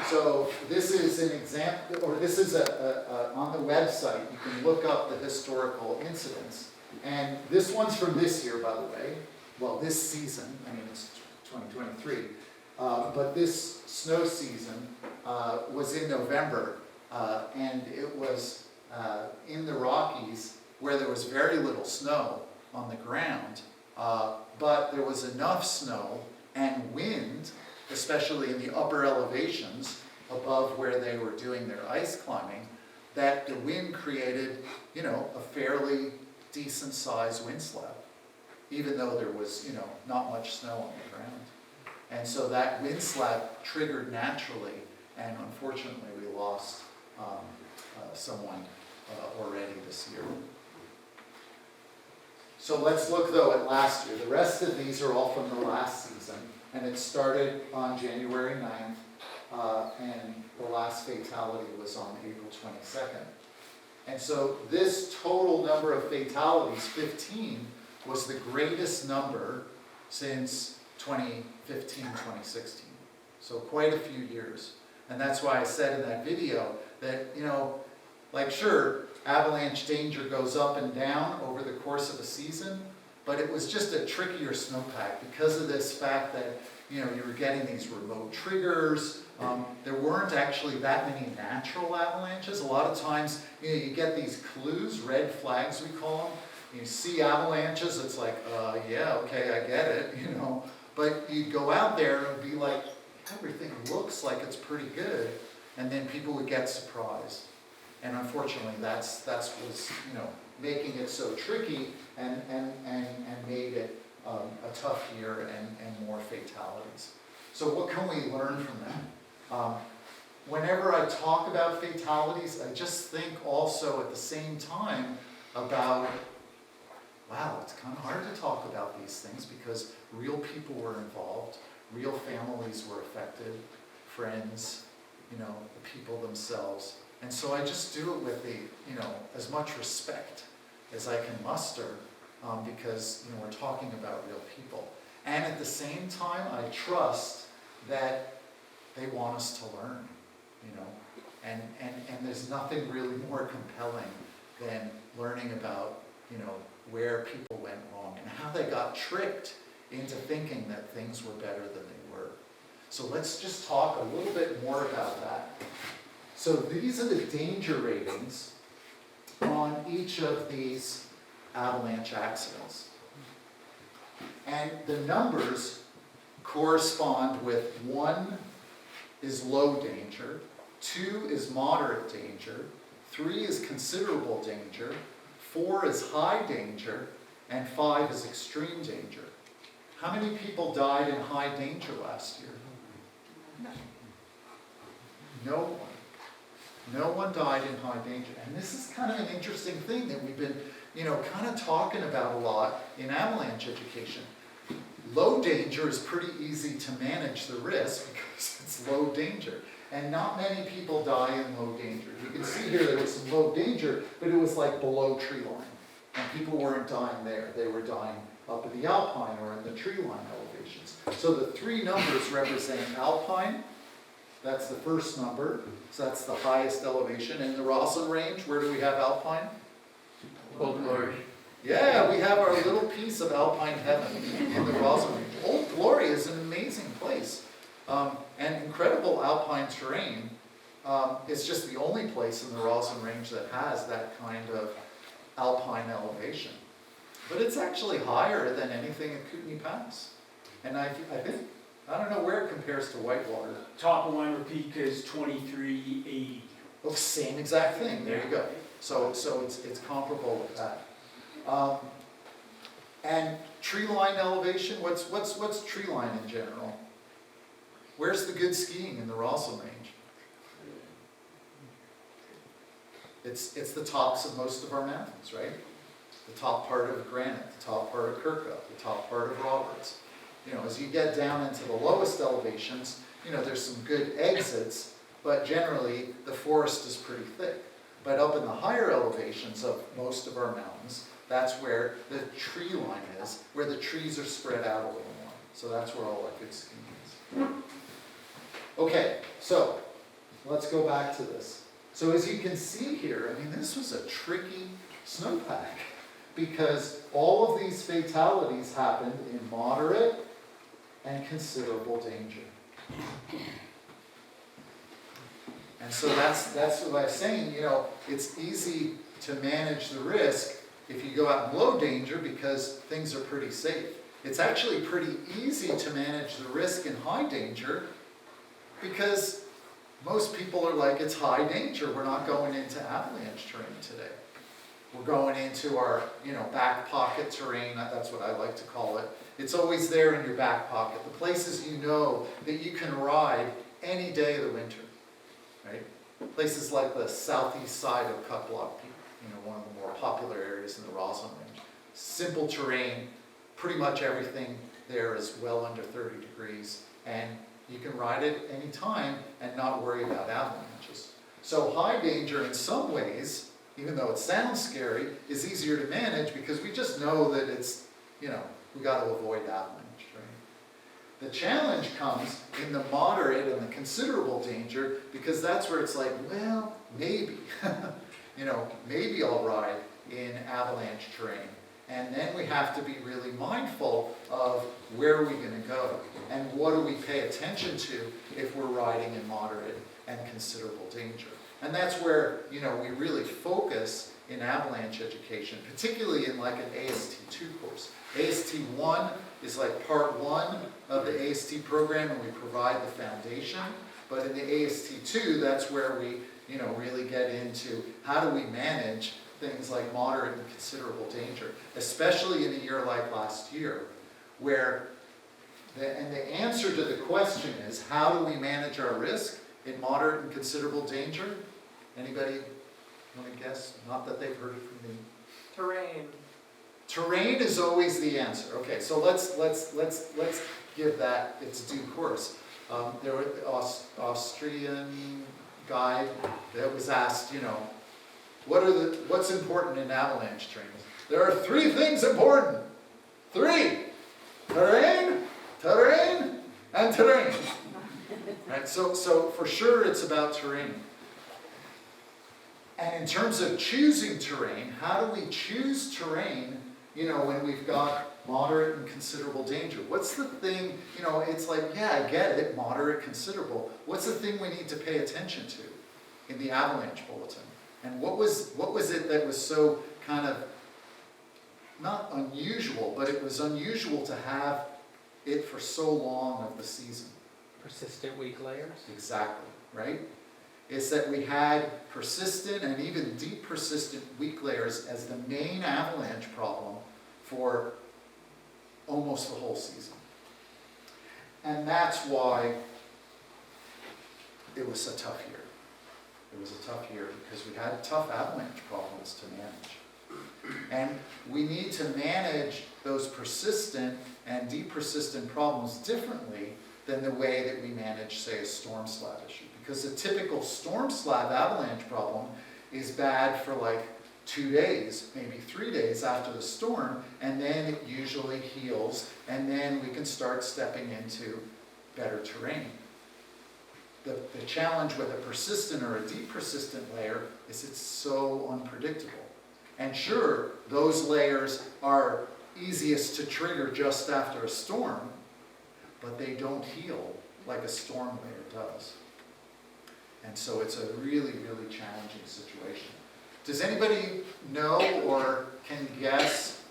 C: So this is an example, or this is on the website. You can look up the historical incidents. And this one's from this year, by the way. Well, this season. I mean, it's 2023. But this snow season was in November. And it was in the Rockies where there was very little snow on the ground. But there was enough snow and wind, especially in the upper elevations above where they were doing their ice climbing, that the wind created, a fairly decent sized wind slab, even though there was, not much snow on the ground. And so that wind slab triggered naturally, and unfortunately we lost someone already this year. So let's look though at last year. The rest of these are all from the last season. And it started on January 9th, and the last fatality was on April 22nd. And so this total number of fatalities, 15, was the greatest number since 2015, 2016. So quite a few years. And that's why I said in that video that, sure, avalanche danger goes up and down over the course of a season, but it was just a trickier snowpack because of this fact that, you were getting these remote triggers. There weren't actually that many natural avalanches. A lot of times, you get these clues, red flags we call them. You see avalanches, it's like, yeah, okay, I get it, But you'd go out there and be like, everything looks like it's pretty good. And then people would get surprised. And unfortunately, that's was, making it so tricky and made it a tough year and more fatalities. So what can we learn from that? Whenever I talk about fatalities, I just think also at the same time about, wow, it's kind of hard to talk about these things because real people were involved, real families were affected, friends, the people themselves. And so I just do it with as much respect as I can muster, because we're talking about real people. And at the same time, I trust that they want us to learn, and there's nothing really more compelling than learning about, where people went wrong and how they got tricked into thinking that things were better than they were. So let's just talk a little bit more about that. So these are the danger ratings on each of these avalanche accidents. And the numbers correspond with 1 is low danger, 2 is moderate danger, 3 is considerable danger, 4 is high danger, and 5 is extreme danger. How many people died in high danger last year? No one. No one died in high danger. And this is kind of an interesting thing that we've been, kind of talking about a lot in avalanche education. Low danger is pretty easy to manage the risk because it's low danger. And not many people die in low danger. You can see here there was some low danger, but it was like below tree line. And people weren't dying there. They were dying up in the alpine or in the tree line elevations. So the three numbers represent alpine, that's the first number, so that's the highest elevation. In the Rossland range, where do we have alpine?
E: Old Glory.
C: Yeah, we have our little piece of alpine heaven in the Rossland range. Old Glory is an amazing place, and incredible alpine terrain. It's just the only place in the Rossland range that has that kind of alpine elevation. But it's actually higher than anything at Kootenai Pass. And I think, I don't know where it compares to Whitewater.
B: Top of Weimar-Peak is 2380.
C: Oh, same exact thing, there you go. So it's comparable with that. And tree line elevation, what's tree line in general? Where's the good skiing in the Rossland range? It's the tops of most of our mountains, right? The top part of Granite, the top part of Kirkup, the top part of Roberts. You know, as you get down into the lowest elevations, you know, there's some good exits, but generally the forest is pretty thick. But up in the higher elevations of most of our mountains, that's where the tree line is, where the trees are spread out a little more. So that's where all our good skiing is. Okay, so let's go back to this. So as you can see here, I mean, this was a tricky snowpack because all of these fatalities happened in moderate and considerable danger. And so that's what I'm saying, you know, it's easy to manage the risk if you go out in low danger because things are pretty safe. It's actually pretty easy to manage the risk in high danger because most people are like, it's high danger, we're not going into avalanche terrain today. We're going into our, you know, back pocket terrain, that's what I like to call it. It's always there in your back pocket, the places you know that you can ride any day of the winter, right? Places like the southeast side of Cuckblock Peak, you know, one of the more popular areas in the Rossland range. Simple terrain, pretty much everything there is well under 30 degrees, and you can ride it anytime and not worry about avalanches. So high danger in some ways, even though it sounds scary, is easier to manage because we just know that it's, you know, we got to avoid avalanche, right? The challenge comes in the moderate and the considerable danger because that's where it's like, well, maybe, you know, maybe I'll ride in avalanche terrain. And then we have to be really mindful of where are we going to go and what do we pay attention to if we're riding in moderate and considerable danger. And that's where, you know, we really focus in avalanche education, particularly in like an AST2 course. AST1 is like part 1 of the AST program and we provide the foundation. But in the AST2, that's where we, you know, really get into how do we manage things like moderate and considerable danger, especially in a year like last year, where the answer to the question is, how do we manage our risk in moderate and considerable danger? Anybody want to guess? Not that they've heard it from me.
E: Terrain.
C: Terrain is always the answer. Okay, so let's give that its due course. There was an Austrian guy that was asked, you know, what's important in avalanche terrain? There are 3 things important. 3. Terrain, terrain, and terrain. Right? So for sure it's about terrain. And in terms of choosing terrain, how do we choose terrain, you know, when we've got moderate and considerable danger? What's the thing, you know, it's like, yeah, I get it, moderate, considerable. What's the thing we need to pay attention to in the avalanche bulletin? And what was it that was so kind of, not unusual, but it was unusual to have it for so long of the season?
E: Persistent weak layers.
C: Exactly, right? It's that we had persistent and even deep persistent weak layers as the main avalanche problem for almost the whole season. And that's why it was a tough year. It was a tough year because we had tough avalanche problems to manage. And we need to manage those persistent and deep persistent problems differently than the way that we manage, say, a storm slab issue. Because a typical storm slab avalanche problem is bad for like 2 days, maybe 3 days after the storm, and then it usually heals, and then we can start stepping into better terrain. The challenge with a persistent or a deep persistent layer is it's so unpredictable. And sure, those layers are easiest to trigger just after a storm, but they don't heal like a storm layer does. And so it's a really, really challenging situation. Does anybody know or can guess?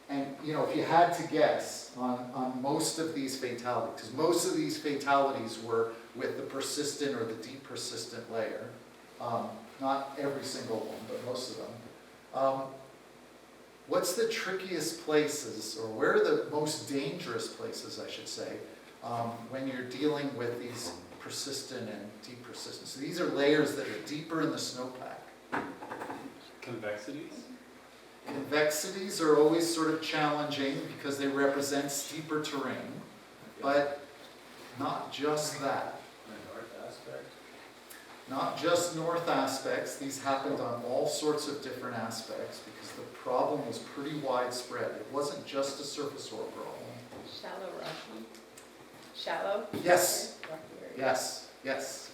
C: And if you had to guess on most of these fatalities, because most of these fatalities were with the persistent or the deep persistent layer, not every single one, but most of them. What's the trickiest places, or where are the most dangerous places, I should say, when you're dealing with these persistent and deep persistent? So these are layers that are deeper in the snowpack.
E: Convexities?
C: Convexities are always sort of challenging because they represent steeper terrain, but not just that.
E: The north aspect?
C: Not just north aspects, these happened on all sorts of different aspects because the problem was pretty widespread. It wasn't just a surface ore problem.
F: Shallow Rossland? Shallow?
C: Yes,
F: Rocky area.
C: yes.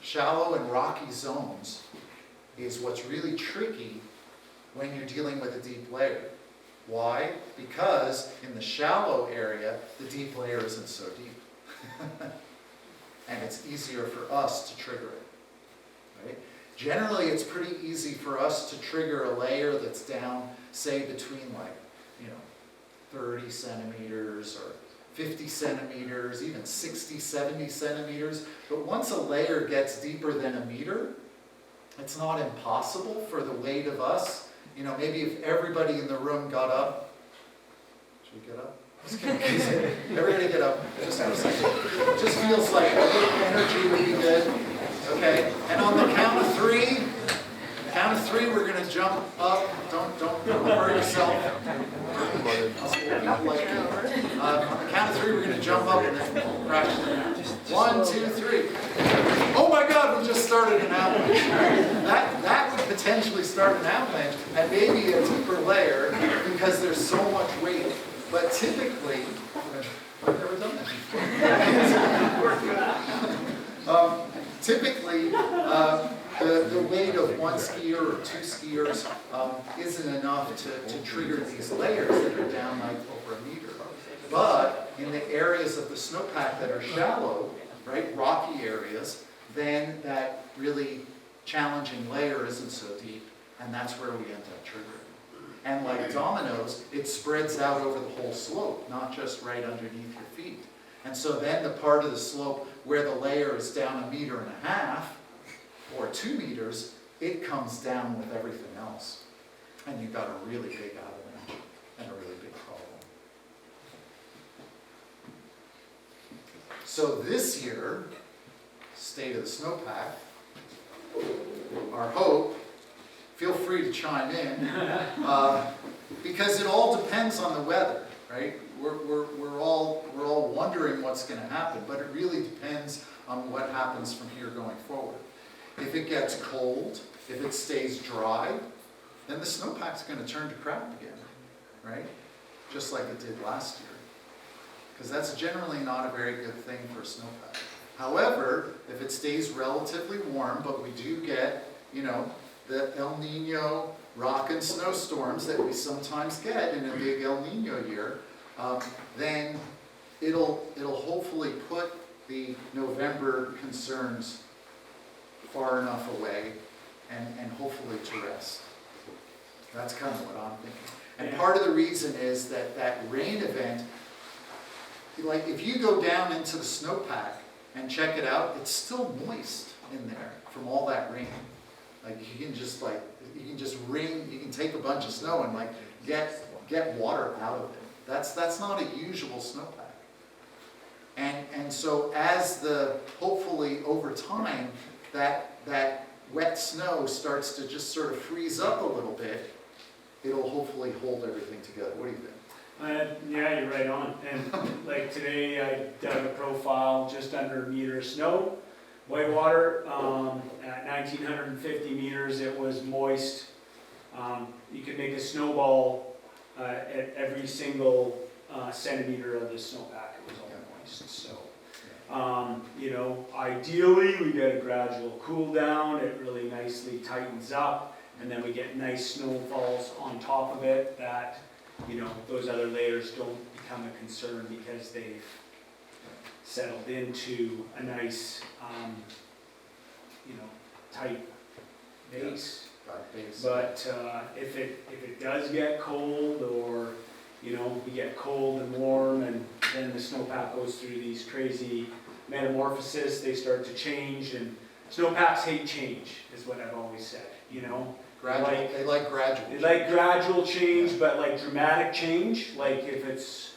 C: Shallow and rocky zones is what's really tricky when you're dealing with a deep layer. Why? Because in the shallow area, the deep layer isn't so deep. And it's easier for us to trigger it. Right? Generally, it's pretty easy for us to trigger a layer that's down, say, between 30 centimeters or 50 centimeters, even 60, 70 centimeters. But once a layer gets deeper than a meter, it's not impossible for the weight of us. Maybe if everybody in the room got up. Should we get up? Just kidding. Everybody get up. Just for a second. It just feels like a little energy would be good. Okay? And on the count of three, we're going to jump up. Don't hurt yourself. On the count of three, we're going to jump up and then crash down. 1, 2, 3. Oh my God, we just started an avalanche. That would potentially start an avalanche at maybe a deeper layer because there's so much weight. But typically, I've never done that. Typically, the weight of one skier or two skiers isn't enough to trigger these layers that are down like over a meter. But in the areas of the snowpack that are shallow, right, rocky areas, then that really challenging layer isn't so deep, and that's where we end up triggering. And like dominoes, it spreads out over the whole slope, not just right underneath your feet. And so then the part of the slope where the layer is down 1.5 meters or 2 meters, it comes down with everything else. And you've got a really big avalanche and a really big problem. So this year, State of the Snowpack, our hope, feel free to chime in, because it all depends on the weather, right? We're all wondering what's going to happen, but it really depends on what happens from here going forward. If it gets cold, if it stays dry, then the snowpack's going to turn to crap again, right? Just like it did last year. Because that's generally not a very good thing for a snowpack. However, if it stays relatively warm, but we do get, the El Nino rock and snowstorms that we sometimes get in a big El Nino year, then it'll hopefully put the November concerns far enough away and hopefully to rest. That's kind of what I'm thinking. And part of the reason is that rain event, like if you go down into the snowpack and check it out, it's still moist in there from all that rain. Like you can just take a bunch of snow and get water out of it. That's not a usual snowpack. And so hopefully over time that wet snow starts to just sort of freeze up a little bit, it'll hopefully hold everything together. What do you think?
B: Yeah, you're right on. And like today I dug a profile just under 1 meter of snow. Whitewater, at 1,950 meters, it was moist. You could make a snowball at every single centimeter of the snowpack. It was all moist. So, you know, ideally we get a gradual cool down. It really nicely tightens up, and then we get nice snowfalls on top of it that, you know, those other layers don't become a concern because they've settled into a nice, you know, tight base. But if it does get cold, or, you know, we get cold and warm, and then the snowpack goes through these crazy metamorphosis, they start to change, and snowpacks hate change, is what I've always said, you know?
C: They like gradual.
B: They like gradual change, but like dramatic change, like if it's,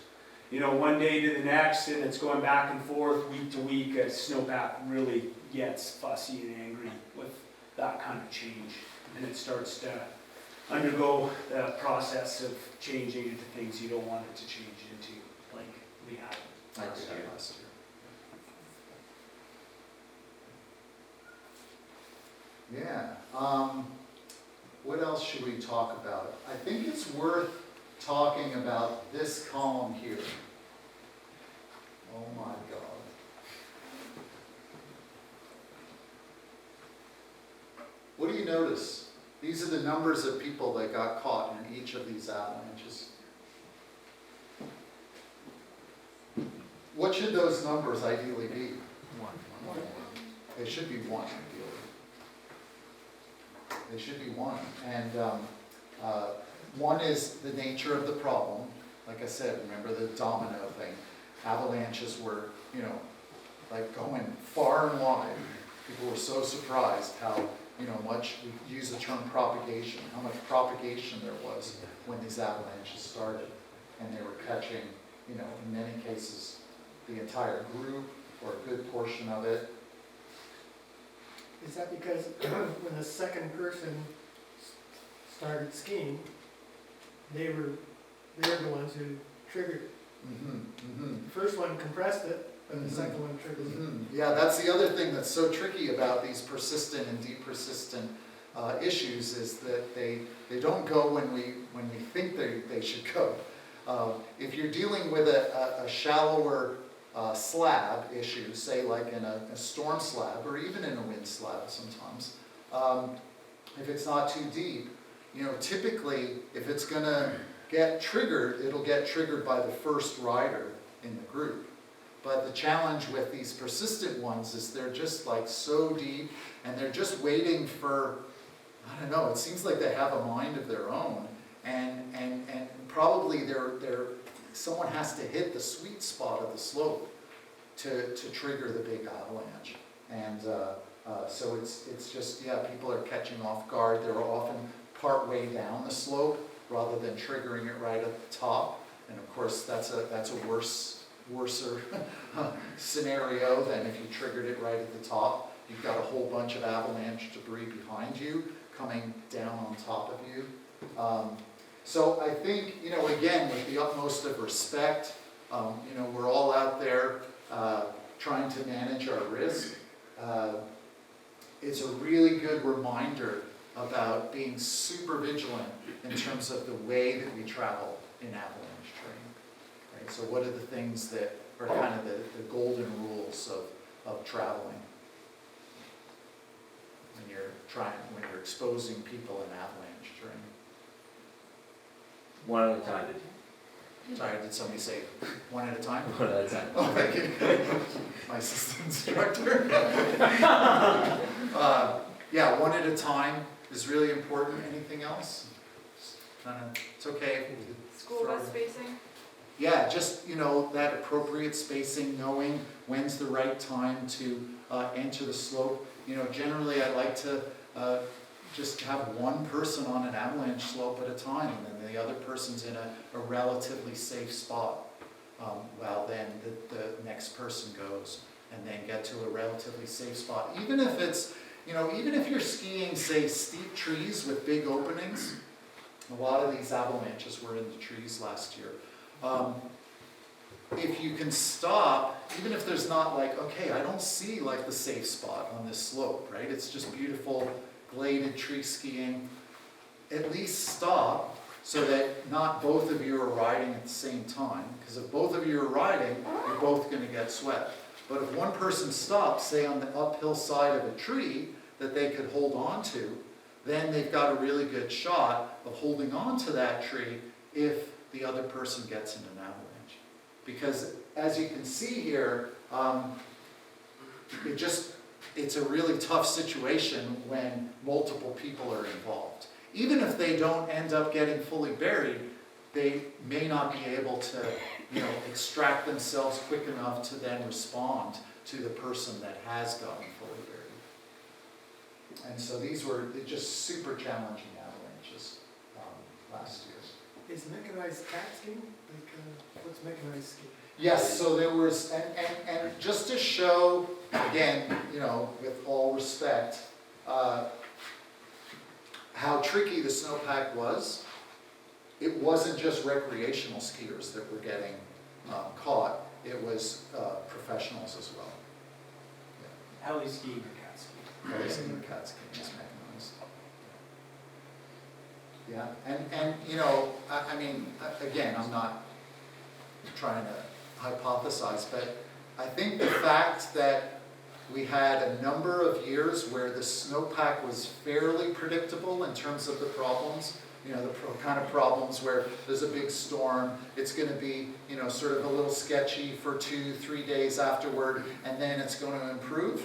B: you know, one day to the next and it's going back and forth week to week, a snowpack really gets fussy and angry with that kind of change. And it starts to undergo the process of changing into things you don't want it to change into, like we had last year.
C: Yeah. What else should we talk about? I think it's worth talking about this column here. Oh my God. What do you notice? These are the numbers of people that got caught in each of these avalanches. What should those numbers ideally be? One. They should be one, ideally. They should be one. And one is the nature of the problem. Like I said, remember the domino thing. Avalanches were, you know, like going far and wide. People were so surprised how, you know, much, we use the term propagation, how much propagation there was when these avalanches started. And they were catching, you know, in many cases, the entire group or a good portion of it.
G: Is that because when the second person started skiing, they were the ones who triggered it? The first one compressed it, but the second one triggered it.
C: Yeah, that's the other thing that's so tricky about these persistent and deep persistent issues, is that they don't go when we think they should go. If you're dealing with a shallower slab issue, say like in a storm slab or even in a wind slab sometimes, if it's not too deep, you know, typically if it's going to get triggered, it'll get triggered by the first rider in the group. But the challenge with these persistent ones is they're just like so deep, and they're just waiting for, I don't know, it seems like they have a mind of their own, and probably someone has to hit the sweet spot of the slope to trigger the big avalanche. And so it's just, yeah, people are catching off guard. They're often part way down the slope rather than triggering it right at the top. And of course, that's a worser scenario than if you triggered it right at the top. You've got a whole bunch of avalanche debris behind you coming down on top of you. So I think, you know, again, with the utmost of respect, you know, we're all out there trying to manage our risk. It's a really good reminder about being super vigilant in terms of the way that we travel in avalanche terrain. Right? So what are the things that are kind of the golden rules of traveling when you're exposing people in avalanche terrain?
E: One at a time.
C: Sorry, did somebody say one at a time?
E: One at a time.
C: Oh, thank you. My assistant instructor. Yeah, one at a time is really important. Anything else? It's okay.
H: School bus spacing?
C: Yeah, just, you know, that appropriate spacing, knowing when's the right time to enter the slope. You know, generally I like to just have one person on an avalanche slope at a time, and then the other person's in a relatively safe spot while then the next person goes, and then get to a relatively safe spot. Even if it's, you know, even if you're skiing, say, steep trees with big openings, a lot of these avalanches were in the trees last year. if you can stop, even if there's not like, okay, I don't see like the safe spot on this slope, right? It's just beautiful gladed tree skiing. At least stop so that not both of you are riding at the same time. Because if both of you are riding, you're both going to get swept. But if one person stops, say on the uphill side of a tree that they could hold on to, then they've got a really good shot of holding on to that tree if the other person gets into an avalanche. Because as you can see here, it's a really tough situation when multiple people are involved. Even if they don't end up getting fully buried, they may not be able to, extract themselves quick enough to then respond to the person that has gotten fully buried. And so these were just super challenging avalanches last year.
G: Is mechanized cat skiing? What's mechanized skiing?
C: Yes, so there was, and just to show, again, with all respect, how tricky the snowpack was, it wasn't just recreational skiers that were getting caught, it was professionals as well.
B: Heli skiing or cat skiing?
C: Heli skiing or cat skiing is mechanized. Yeah, and again, I'm not trying to hypothesize, but I think the fact that we had a number of years where the snowpack was fairly predictable in terms of the problems, the kind of problems where there's a big storm, it's going to be, sort of a little sketchy for 2-3 days afterward, and then it's going to improve.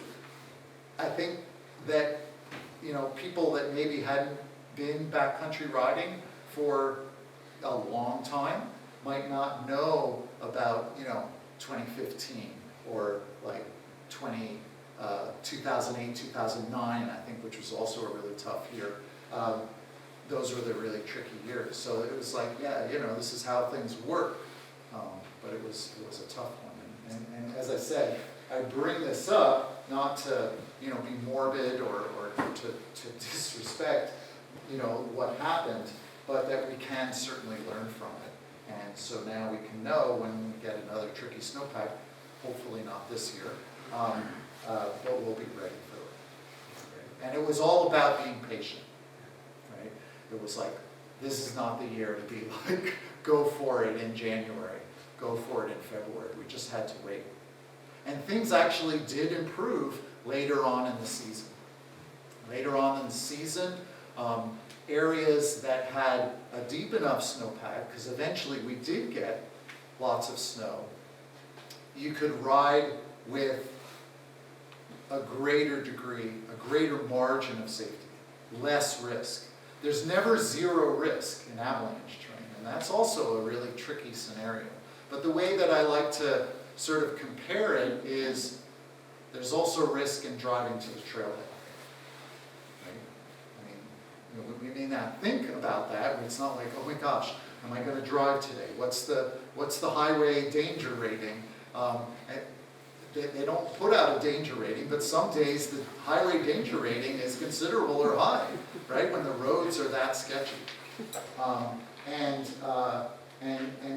C: I think that, people that maybe hadn't been backcountry riding for a long time might not know about, 2015 or like 2008, 2009, I think, which was also a really tough year. Those were the really tricky years. So it was like, this is how things work. But it was a tough one. And as I said, I bring this up not to, be morbid or to disrespect, what happened, but that we can certainly learn from it. And so now we can know when we get another tricky snowpack, hopefully not this year, but we'll be ready for it. And it was all about being patient, right? It was like, this is not the year to be like, go for it in January, go for it in February. We just had to wait. And things actually did improve later on in the season. Later on in the season, areas that had a deep enough snowpack, because eventually we did get lots of snow, you could ride with a greater degree, a greater margin of safety, less risk. There's never zero risk in avalanche terrain, and that's also a really tricky scenario. But the way that I like to sort of compare it is there's also risk in driving to the trailhead. We may not think about that. It's not like, oh my gosh, am I going to drive today? What's the highway danger rating? They don't put out a danger rating, but some days the highway danger rating is considerable or high, right? When the roads are that sketchy. And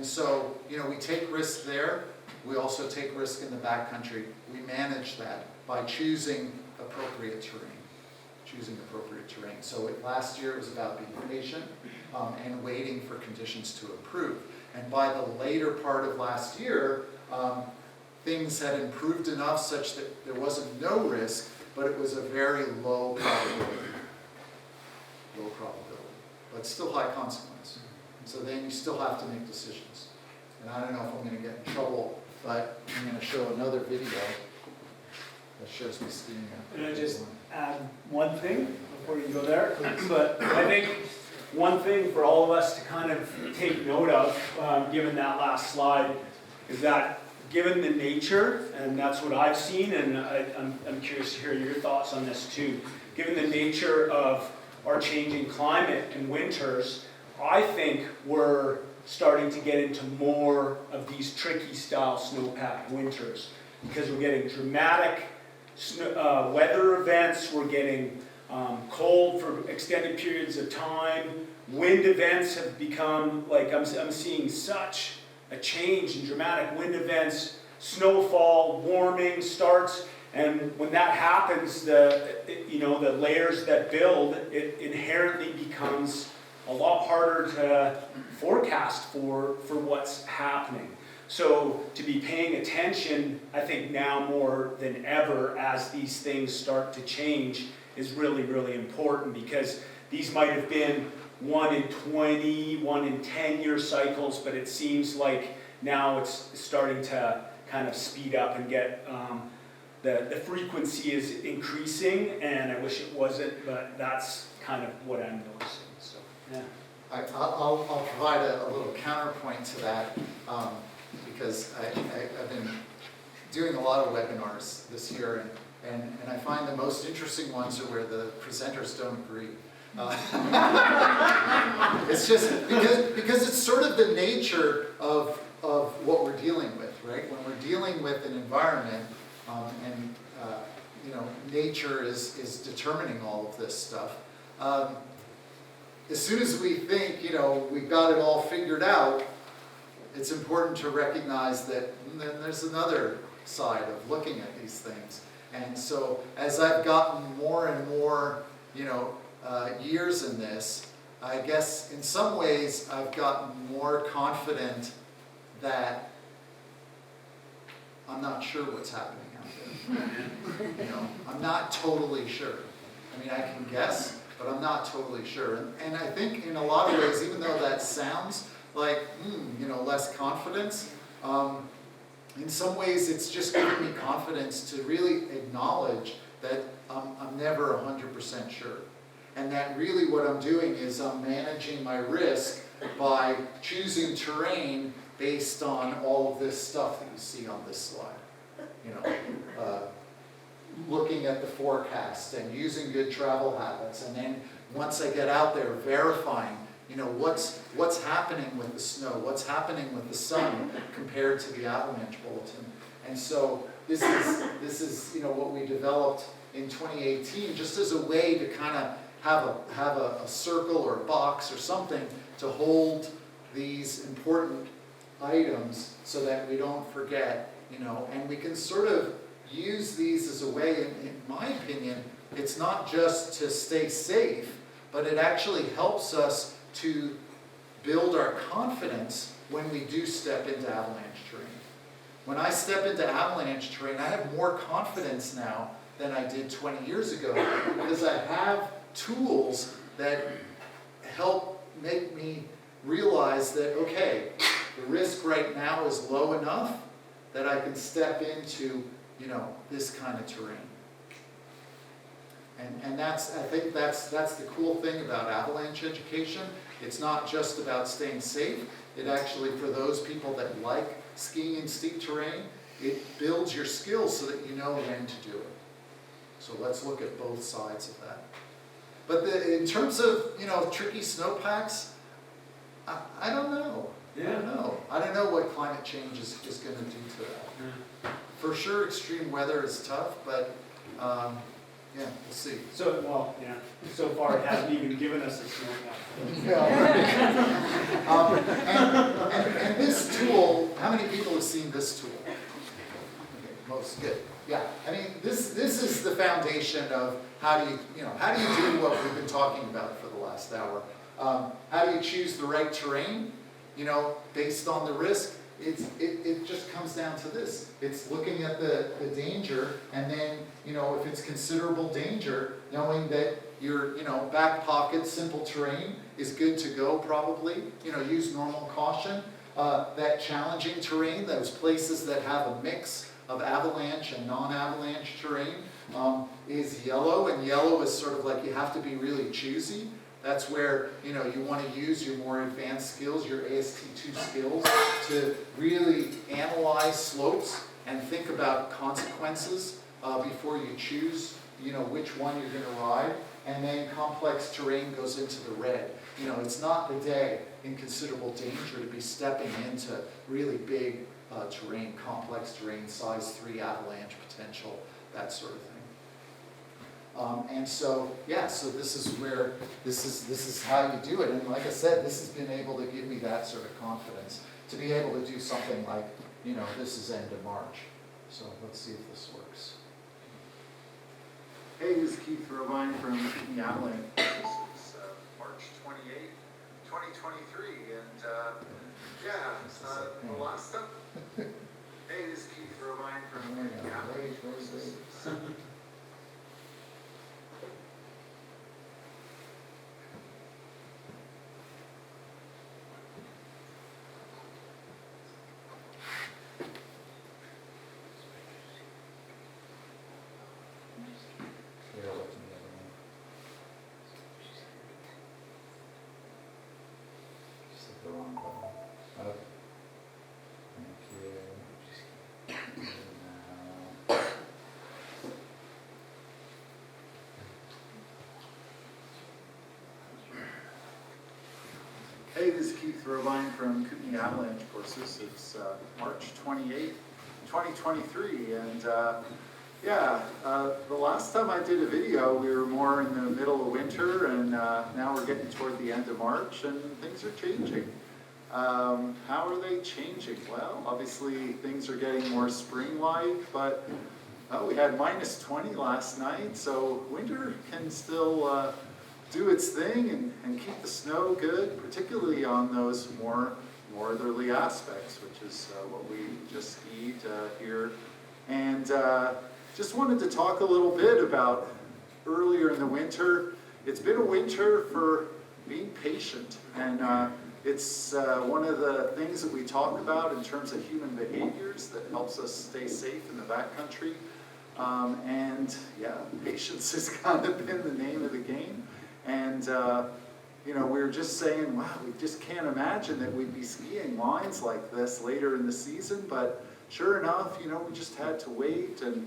C: so, we take risk there. We also take risk in the backcountry. We manage that by choosing appropriate terrain. So last year it was about being patient and waiting for conditions to improve. And by the later part of last year, things had improved enough such that there wasn't no risk, but it was a very low probability. But still high consequence. So then you still have to make decisions. And I don't know if I'm going to get in trouble, but I'm going to show another video that shows me skiing.
B: Can I just add one thing before you go there? But I think one thing for all of us to kind of take note of, given that last slide, is that given the nature, and that's what I've seen, and I'm curious to hear your thoughts on this too, given the nature of our changing climate and winters, I think we're starting to get into more of these tricky style snowpack winters because we're getting dramatic weather events, we're getting cold for extended periods of time, wind events have become, like I'm seeing such a change in dramatic wind events, snowfall, warming starts, and when that happens, the layers that build, it inherently becomes a lot harder to forecast for what's happening. So to be paying attention, I think now more than ever as these things start to change is really, really important, because these might have been 1 in 20, 1 in 10 year cycles, but it seems like now it's starting to kind of speed up and get, the frequency is increasing, and I wish it wasn't, but that's kind of what I'm noticing, so, yeah.
C: I'll provide a little counterpoint to that, because I've been doing a lot of webinars this year, and I find the most interesting ones are where the presenters don't agree. It's just because it's sort of the nature of what we're dealing with, right? When we're dealing with an environment, and nature is determining all of this stuff. As soon as we think, we've got it all figured out, it's important to recognize that then there's another side of looking at these things. And so as I've gotten more and more, years in this, I guess in some ways I've gotten more confident that I'm not sure what's happening out there. I'm not totally sure. I mean, I can guess, but I'm not totally sure. And I think in a lot of ways, even though that sounds like, less confidence, in some ways it's just giving me confidence to really acknowledge that I'm never 100% sure. And that really what I'm doing is I'm managing my risk by choosing terrain based on all of this stuff that you see on this slide. Looking at the forecast and using good travel habits, and then once I get out there, verifying, what's happening with the snow, what's happening with the sun compared to the avalanche bulletin. And so this is what we developed in 2018, just as a way to kind of have a circle or a box or something to hold these important items so that we don't forget, and we can sort of use these as a way, in my opinion, it's not just to stay safe, but it actually helps us to build our confidence when we do step into avalanche terrain. When I step into avalanche terrain, I have more confidence now than I did 20 years ago, because I have tools that help make me realize that, okay, the risk right now is low enough that I can step into, this kind of terrain. And I think that's the cool thing about avalanche education. It's not just about staying safe. It actually, for those people that like skiing in steep terrain, it builds your skills so that you know when to do it. So let's look at both sides of that. But in terms of, tricky snowpacks, I don't know.
B: Yeah.
C: I don't know. I don't know what climate change is going to do to that.
B: Yeah.
C: For sure, extreme weather is tough, but we'll see.
B: So far it hasn't even given us a snowpack.
C: And this tool, how many people have seen this tool? Okay, most, good. Yeah, I mean, this is the foundation of how do you do what we've been talking about for the last hour. How do you choose the right terrain, based on the risk? It just comes down to this. It's looking at the danger, and then, if it's considerable danger, knowing that your, back pocket, simple terrain is good to go probably. Use normal caution. That challenging terrain, those places that have a mix of avalanche and non-avalanche terrain, is yellow, and yellow is sort of like you have to be really choosy. That's where, you want to use your more advanced skills, your AST2 skills, to really analyze slopes and think about consequences before you choose, which one you're going to ride. And then complex terrain goes into the red. It's not the day in considerable danger to be stepping into really big terrain, complex terrain, size 3 avalanche potential, that sort of thing. And so, so this is where, this is how you do it. And like I said, this has been able to give me that sort of confidence. to be able to do something like, you know, this is end of March. So let's see if this works. Hey, this is Keith Robine from the Avalanche. This is March 28th, 2023, and the last time. Hey, this is Keith Robine from the Avalanche. The wrong button. Up. Thank you. Now. Hey, this is Keith Robine from Kootenai Avalanche Courses. It's March 28th, 2023, and the last time I did a video, we were more in the middle of winter, and now we're getting toward the end of March, and things are changing. How are they changing? Well, obviously things are getting more spring-like, but we had minus 20 last night, so winter can still do its thing and keep the snow good, particularly on those more northerly aspects, which is what we just skied here. And just wanted to talk a little bit about earlier in the winter. It's been a winter for being patient, and it's one of the things that we talk about in terms of human behaviors that helps us stay safe in the backcountry. Patience has kind of been the name of the game. And we were just saying, wow, we just can't imagine that we'd be skiing lines like this later in the season, but sure enough, we just had to wait, and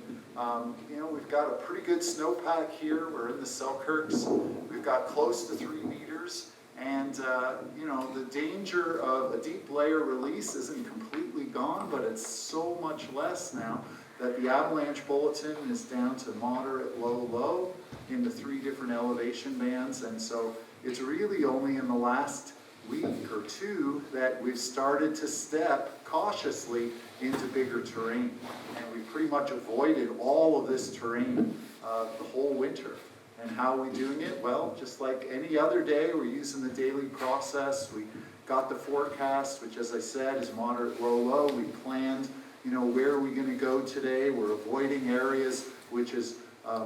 C: we've got a pretty good snowpack here. We're in the Selkirks. We've got close to 3 meters, and the danger of a deep layer release isn't completely gone, but it's so much less now that the avalanche bulletin is down to moderate, low, low in the 3 different elevation bands, and so it's really only in the last week or 2 that we've started to step cautiously into bigger terrain. And we've pretty much avoided all of this terrain the whole winter. And how are we doing it? Well, just like any other day, we're using the daily process. We got the forecast, which, as I said, is moderate, low, low. We planned, where are we going to go today? We're avoiding areas which is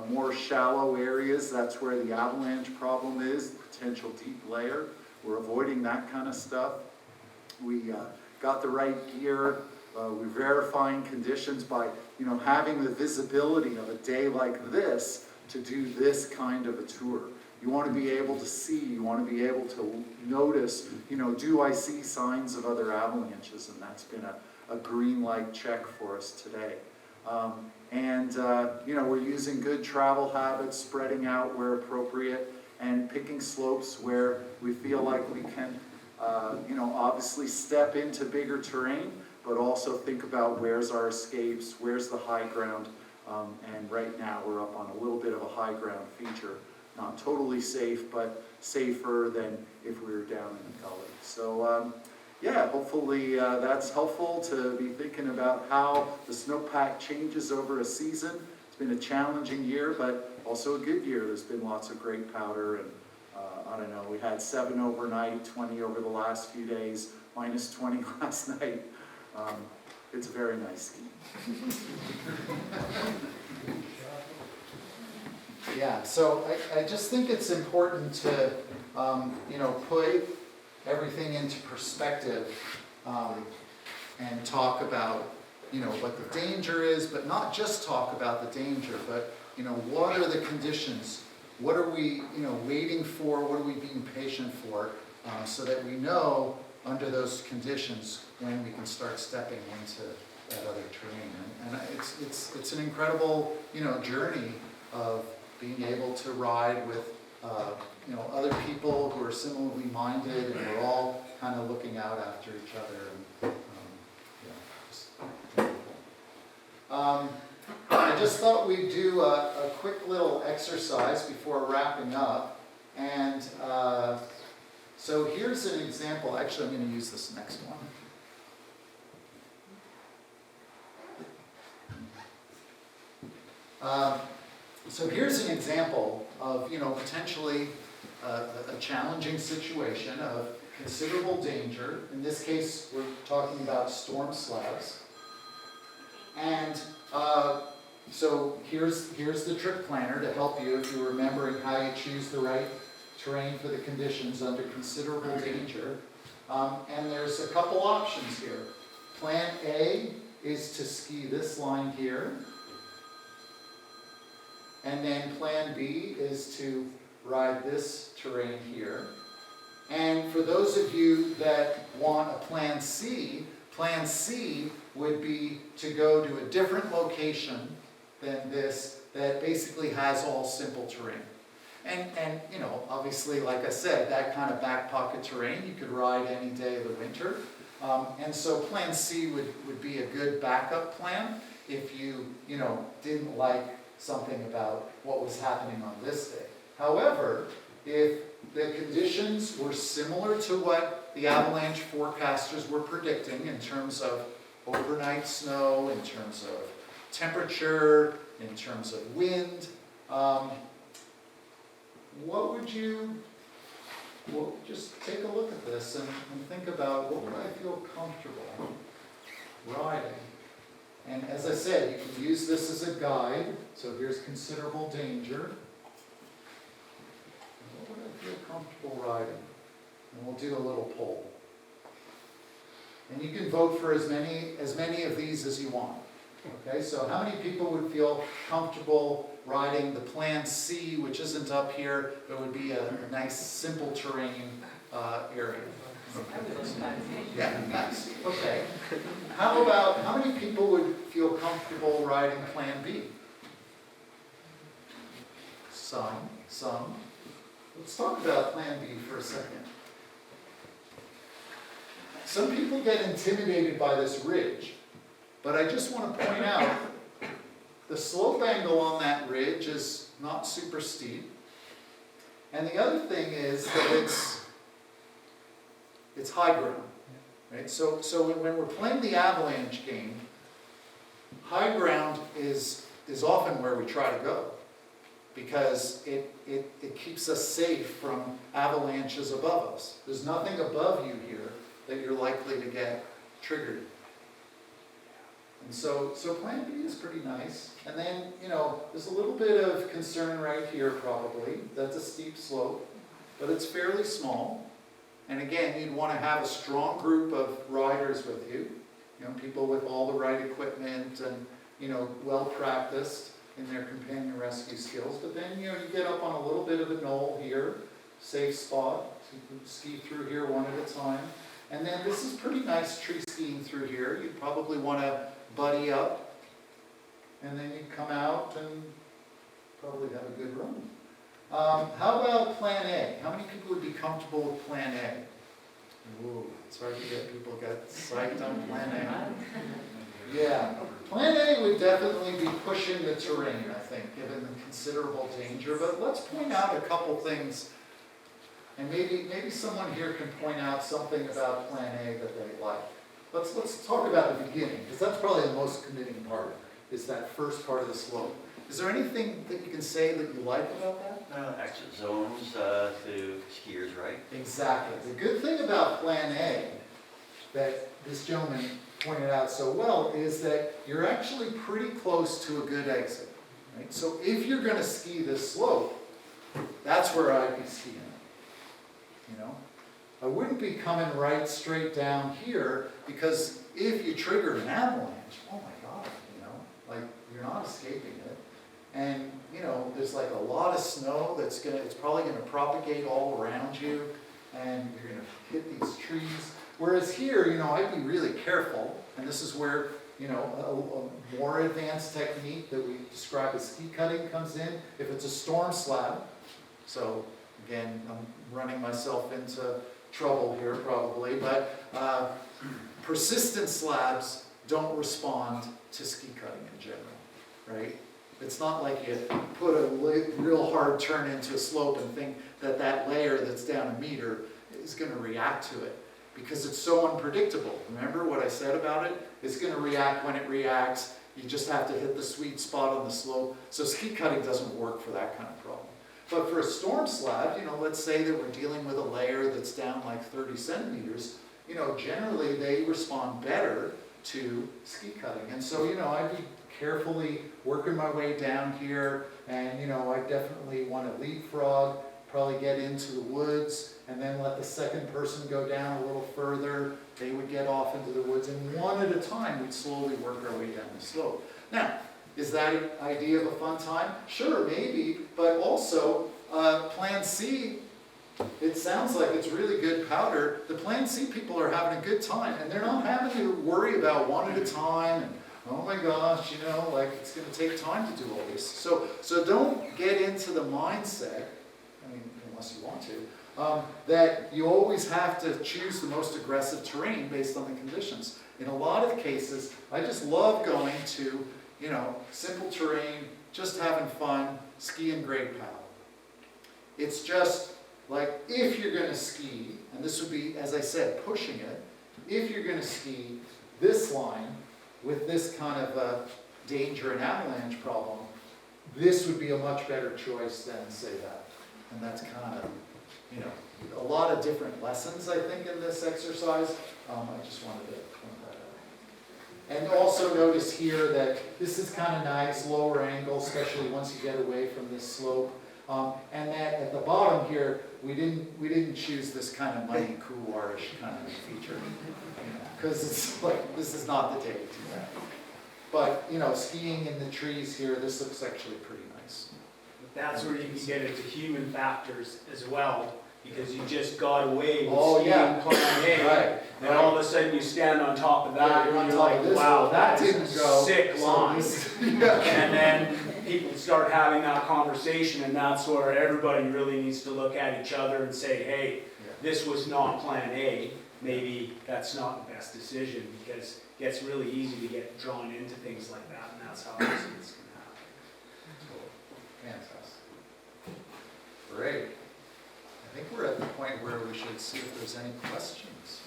C: more shallow areas. That's where the avalanche problem is, potential deep layer. We're avoiding that kind of stuff. We got the right gear. We're verifying conditions by, having the visibility of a day like this to do this kind of a tour. You want to be able to see, you want to be able to notice, do I see signs of other avalanches? And that's been a green light check for us today. We're using good travel habits, spreading out where appropriate, and picking slopes where we feel like we can, obviously step into bigger terrain, but also think about where's our escapes, where's the high ground, and right now we're up on a little bit of a high ground feature. Not totally safe, but safer than if we were down in the gully. So, hopefully that's helpful to be thinking about how the snowpack changes over a season. It's been a challenging year, but also a good year. There's been lots of great powder, and we had 7 overnight, 20 over the last few days, minus 20 last night. It's a very nice ski. Yeah, so I just think it's important to, put everything into perspective and talk about, what the danger is, but not just talk about the danger, but, what are the conditions? What are we, waiting for? What are we being patient for? So that we know under those conditions when we can start stepping into that other terrain. And it's an incredible, journey of being able to ride with, other people who are similarly minded, and we're all kind of looking out after each other. And, I just thought we'd do a quick little exercise before wrapping up. And so here's an example. Actually, I'm going to use this next one. So here's an example of, potentially a challenging situation of considerable danger. In this case, we're talking about storm slabs. And so here's the trip planner to help you if you're remembering how you choose the right terrain for the conditions under considerable danger. And there's a couple options here. Plan A is to ski this line here. And then plan B is to ride this terrain here. And for those of you that want a plan C would be to go to a different location than this that basically has all simple terrain. And obviously, like I said, that kind of back pocket terrain you could ride any day of the winter. And so plan C would be a good backup plan if you didn't like something about what was happening on this day. However, if the conditions were similar to what the avalanche forecasters were predicting in terms of overnight snow, in terms of temperature, in terms of wind, just take a look at this and think about what would I feel comfortable riding. And as I said, you can use this as a guide. So here's considerable danger. What would I feel comfortable riding? And we'll do a little poll. And you can vote for as many of these as you want. Okay, so how many people would feel comfortable riding the Plan C, which isn't up here, but would be a nice simple terrain area? Yeah, nice. Okay. How many people would feel comfortable riding Plan B? Some. Let's talk about Plan B for a second. Some people get intimidated by this ridge, but I just want to point out the slope angle on that ridge is not super steep. And the other thing is that it's high ground, right? So when we're playing the avalanche game, high ground is often where we try to go because it keeps us safe from avalanches above us. There's nothing above you here that you're likely to get triggered. And so Plan B is pretty nice. And then, there's a little bit of concern right here probably. That's a steep slope, but it's fairly small. And again, you'd want to have a strong group of riders with you, people with all the right equipment and, well practiced in their companion rescue skills. But then, you get up on a little bit of a knoll here, safe spot, so you can ski through here one at a time. And then this is pretty nice tree skiing through here. You'd probably want to buddy up, and then you'd come out and probably have a good run. How about Plan A? How many people would be comfortable with Plan A? Ooh, it's hard to get people get psyched on Plan A. Yeah, Plan A would definitely be pushing the terrain, I think, given the considerable danger. But let's point out a couple things, and maybe someone here can point out something about Plan A that they like. Let's talk about the beginning, because that's probably the most committing part, is that first part of the slope. Is there anything that you can say that you like about that?
E: Exit zones to skiers, right?
C: Exactly. The good thing about Plan A that this gentleman pointed out so well is that you're actually pretty close to a good exit. Right? So if you're going to ski this slope, that's where I'd be skiing. I wouldn't be coming right straight down here because if you trigger an avalanche, oh my God, you're not escaping it. And, there's like a lot of snow it's probably going to propagate all around you and you're going to hit these trees. Whereas here, I'd be really careful. And this is where, a more advanced technique that we describe as ski cutting comes in. If it's a storm slab, so again, I'm running myself into trouble here probably, but persistent slabs don't respond to ski cutting in general, right? It's not like you put a real hard turn into a slope and think that layer that's down a meter is going to react to it because it's so unpredictable. Remember what I said about it? It's going to react when it reacts, You just have to hit the sweet spot on the slope. So ski cutting doesn't work for that kind of problem. But for a storm slab, you know, let's say that we're dealing with a layer that's down like 30 centimeters, you know, generally they respond better to ski cutting. And so, you know, I'd be carefully working my way down here, and, you know, I definitely want to leapfrog, probably get into the woods, and then let the second person go down a little further. They would get off into the woods, and one at a time, we'd slowly work our way down the slope. Now, is that an idea of a fun time? Sure, maybe, but also, Plan C, it sounds like it's really good powder. The Plan C people are having a good time, and they're not having to worry about one at a time, and oh my gosh, you know, like it's going to take time to do all this. So don't get into the mindset, I mean, unless you want to, that you always have to choose the most aggressive terrain based on the conditions. In a lot of cases, I just love going to, you know, simple terrain, just having fun, skiing great power. It's just like, if you're going to ski, and this would be, as I said, pushing it, if you're going to ski this line with this kind of danger and avalanche problem, this would be a much better choice than, say, that. And that's kind of, you know, a lot of different lessons, I think, in this exercise. I just wanted to point that out. And also notice here that this is kind of nice, lower angle, especially once you get away from this slope. And that at the bottom here, we didn't choose this kind of muddy couloir-ish kind of feature, because it's like, this is not the day to do that. But, you know, skiing in the trees here, this looks actually pretty nice.
B: That's where you can get into human factors as well, because you just got away with
C: Oh,
B: skiing
C: yeah.
B: Plan A,
C: Right.
B: and all of a sudden you stand on top of that,
C: Yeah,
B: and
C: on
B: you're
C: top
B: like,
C: of this,
B: wow,
C: that
B: that is
C: didn't
B: a
C: go.
B: sick
C: So
B: line.
C: this- yeah.
B: And then people start having that conversation, and that's where everybody really needs to look at each other and say, hey, this was not Plan A, maybe that's not the best decision, because it gets really easy to get drawn into things like that, and that's how accidents can happen.
C: Fantastic. Great. I think we're at the point where we should see if there's any questions.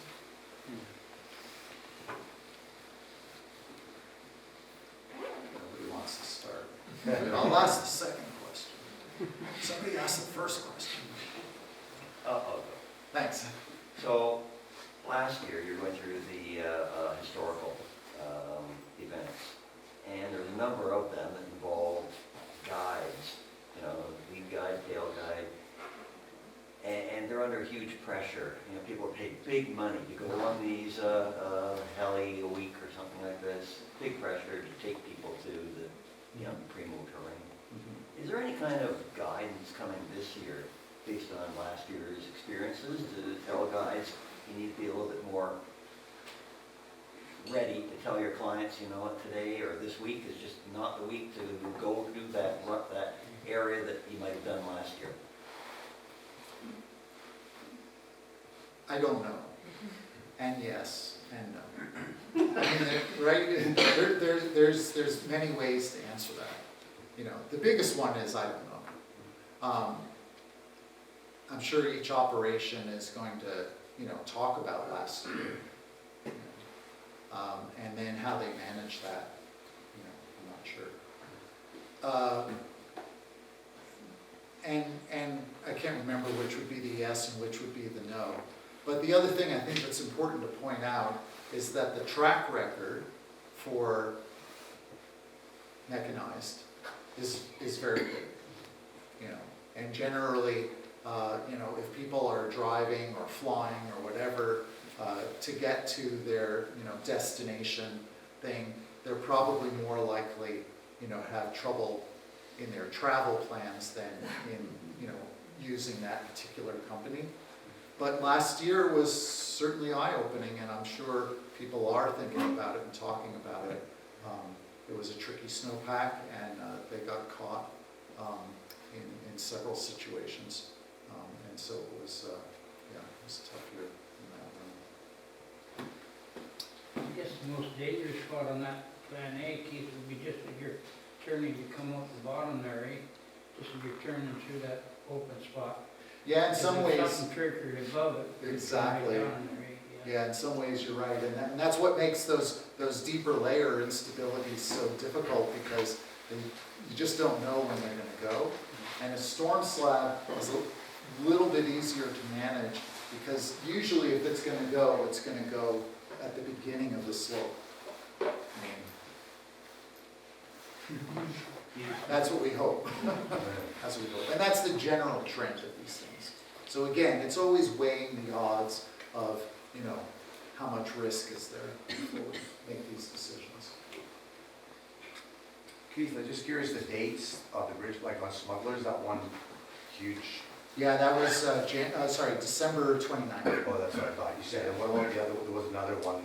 C: Nobody wants to start. I'll ask the second question. Somebody ask the first question.
H: Uh-oh.
C: Thanks.
H: So, last year you went through the historical events, and there's a number of them that involve guides, you know, lead guide, tail guide, and they're under huge pressure. You know, people are paid big money to go on these heli a week or something like this. Big pressure to take people to the, you know, pre-move terrain. Is there any kind of guidance coming this year based on last year's experiences to tell guides you need to be a little bit more ready to tell your clients, you know what, today or this week is just not the week to go do that area that you might have done last year?
C: I don't know. And yes, and no. I mean, right? There's many ways to answer that. You know, the biggest one is I don't know. I'm sure each operation is going to, you know, talk about last year, you know, and then how they manage that. You know, I'm not sure. And I can't remember which would be the yes and which would be the no. But the other thing I think that's important to point out is that the track record for mechanized is very good, you know, and generally, you know, if people are driving or flying or whatever to get to their, you know, destination thing, they're probably more likely, you know, have trouble in their travel plans than in, you know, using that particular company. But last year was certainly eye-opening, and I'm sure people are thinking about it and talking about it. It was a tricky snowpack, and they got caught in several situations. And so it was, yeah, it was a tough year in that run.
I: I guess the most dangerous spot on that Plan A, Keith, would be just if you're turning to come out the bottom there, eh? Just if you're turning through that open spot.
C: Yeah, in some
I: If there's
C: ways,
I: something triggered above it. it's
C: Exactly.
I: right down there, eh? Yeah.
C: Yeah, in some ways you're right, and that's what makes those deeper layer instabilities so difficult, because you just don't know when they're gonna go. And a storm slab is a little bit easier to manage, because usually if it's gonna go at the beginning of the slope. I mean, that's what we hope. That's what we hope. And that's the general trend of these things. So again, it's always weighing the odds of, how much risk is there before we make these decisions.
J: Keith, I'm just curious, the dates of the bridge, like on Smugglers, that one huge,
C: Yeah, that was, December 29th.
J: oh, that's what I thought you said. And what about the other, there was another one,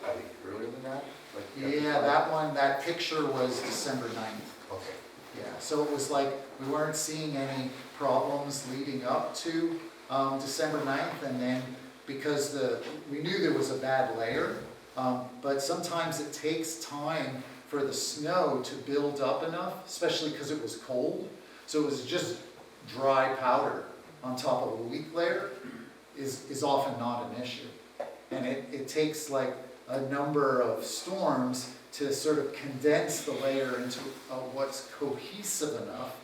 J: I think earlier than that? Like,
C: Yeah, that picture was December 9th.
J: Okay.
C: Yeah, so it was like, we weren't seeing any problems leading up to December 9th, and then because we knew there was a bad layer, but sometimes it takes time for the snow to build up enough, especially because it was cold. So it was just dry powder on top of a weak layer is often not an issue. And it takes like a number of storms to sort of condense the layer into what's cohesive enough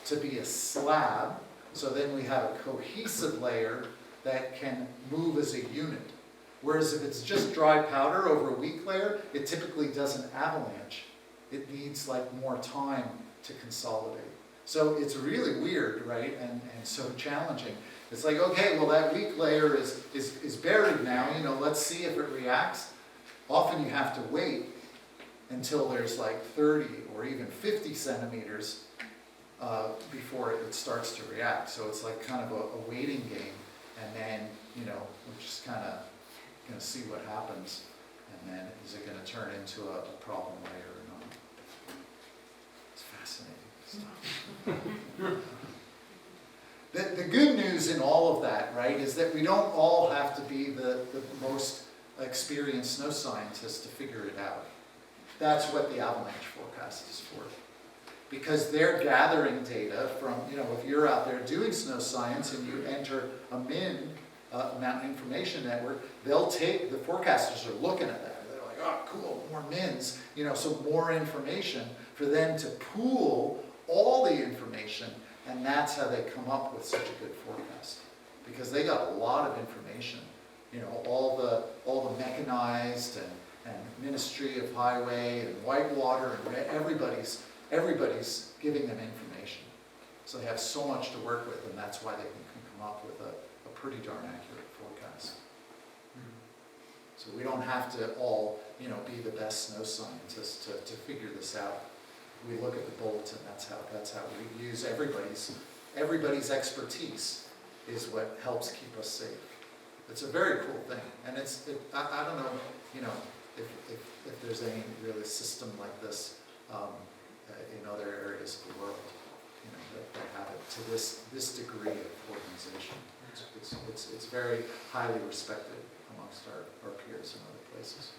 C: to be a slab. So then we have a cohesive layer that can move as a unit. Whereas if it's just dry powder over a weak layer, it typically doesn't avalanche. It needs like more time to consolidate. So it's really weird, right? And so challenging. It's like, okay, well that weak layer is buried now, let's see if it reacts. Often you have to wait until there's like 30 or even 50 centimeters before it starts to react. So it's like kind of a waiting game. And then, we're just kind of going to see what happens. And then is it going to turn into a problem layer or not? It's fascinating stuff. The good news in all of that, right, is that we don't all have to be the most experienced snow scientists to figure it out. That's what the avalanche forecast is for. Because they're gathering data from, if you're out there doing snow science and you enter a MIN, Mountain Information Network, the forecasters are looking at that. They're like, oh, cool, more MINs, so more information for them to pool all the information, and that's how they come up with such a good forecast. Because they got a lot of information, all the mechanized and Ministry of Highway and Whitewater, and everybody's giving them information. So they have so much to work with, and that's why they can come up with a pretty darn accurate forecast. So we don't have to all, be the best snow scientists to figure this out. We look at the bulletin, that's how we use everybody's expertise is what helps keep us safe. It's a very cool thing, and I don't know, if there's any really system like this in other areas of the world, that have it to this degree of organization. It's very highly respected amongst our peers in other places.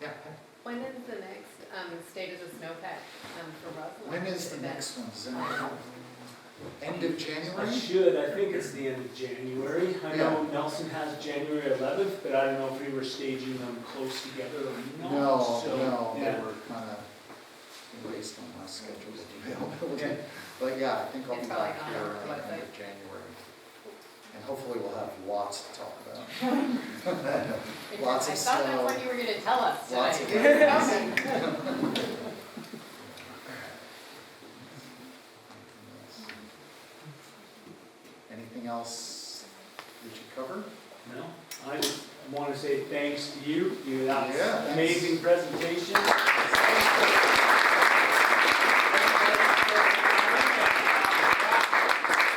C: Yeah.
F: When is the next State of the Snowpack for Rossland?
C: When is the next one? Is it end of January?
B: I think it's the end of January. I know Nelson has January 11th, but I don't know if we were staging them close together or not.
C: No,
B: yeah.
C: they were kind of based on my schedule's availability. Okay. But yeah, I think I'll be
F: It's probably
C: back
F: on
C: here
F: our
C: around the end
F: website.
C: of January. And hopefully we'll have lots to talk about. Lots of
F: I thought
C: snow.
F: that's what you were going to tell us
C: Lots
F: tonight.
C: of Anything else that you covered?
B: No, I just want to say thanks to you. You had
C: Yeah,
B: an amazing presentation.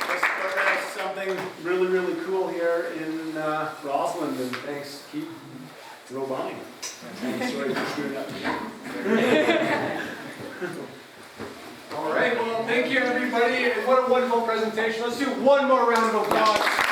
B: Let's something really, really cool here in Rossland, and thanks, Keith Robine. Sorry for screwing up.
A: All right, well, thank you, everybody. What a wonderful presentation. Let's do one more round of applause.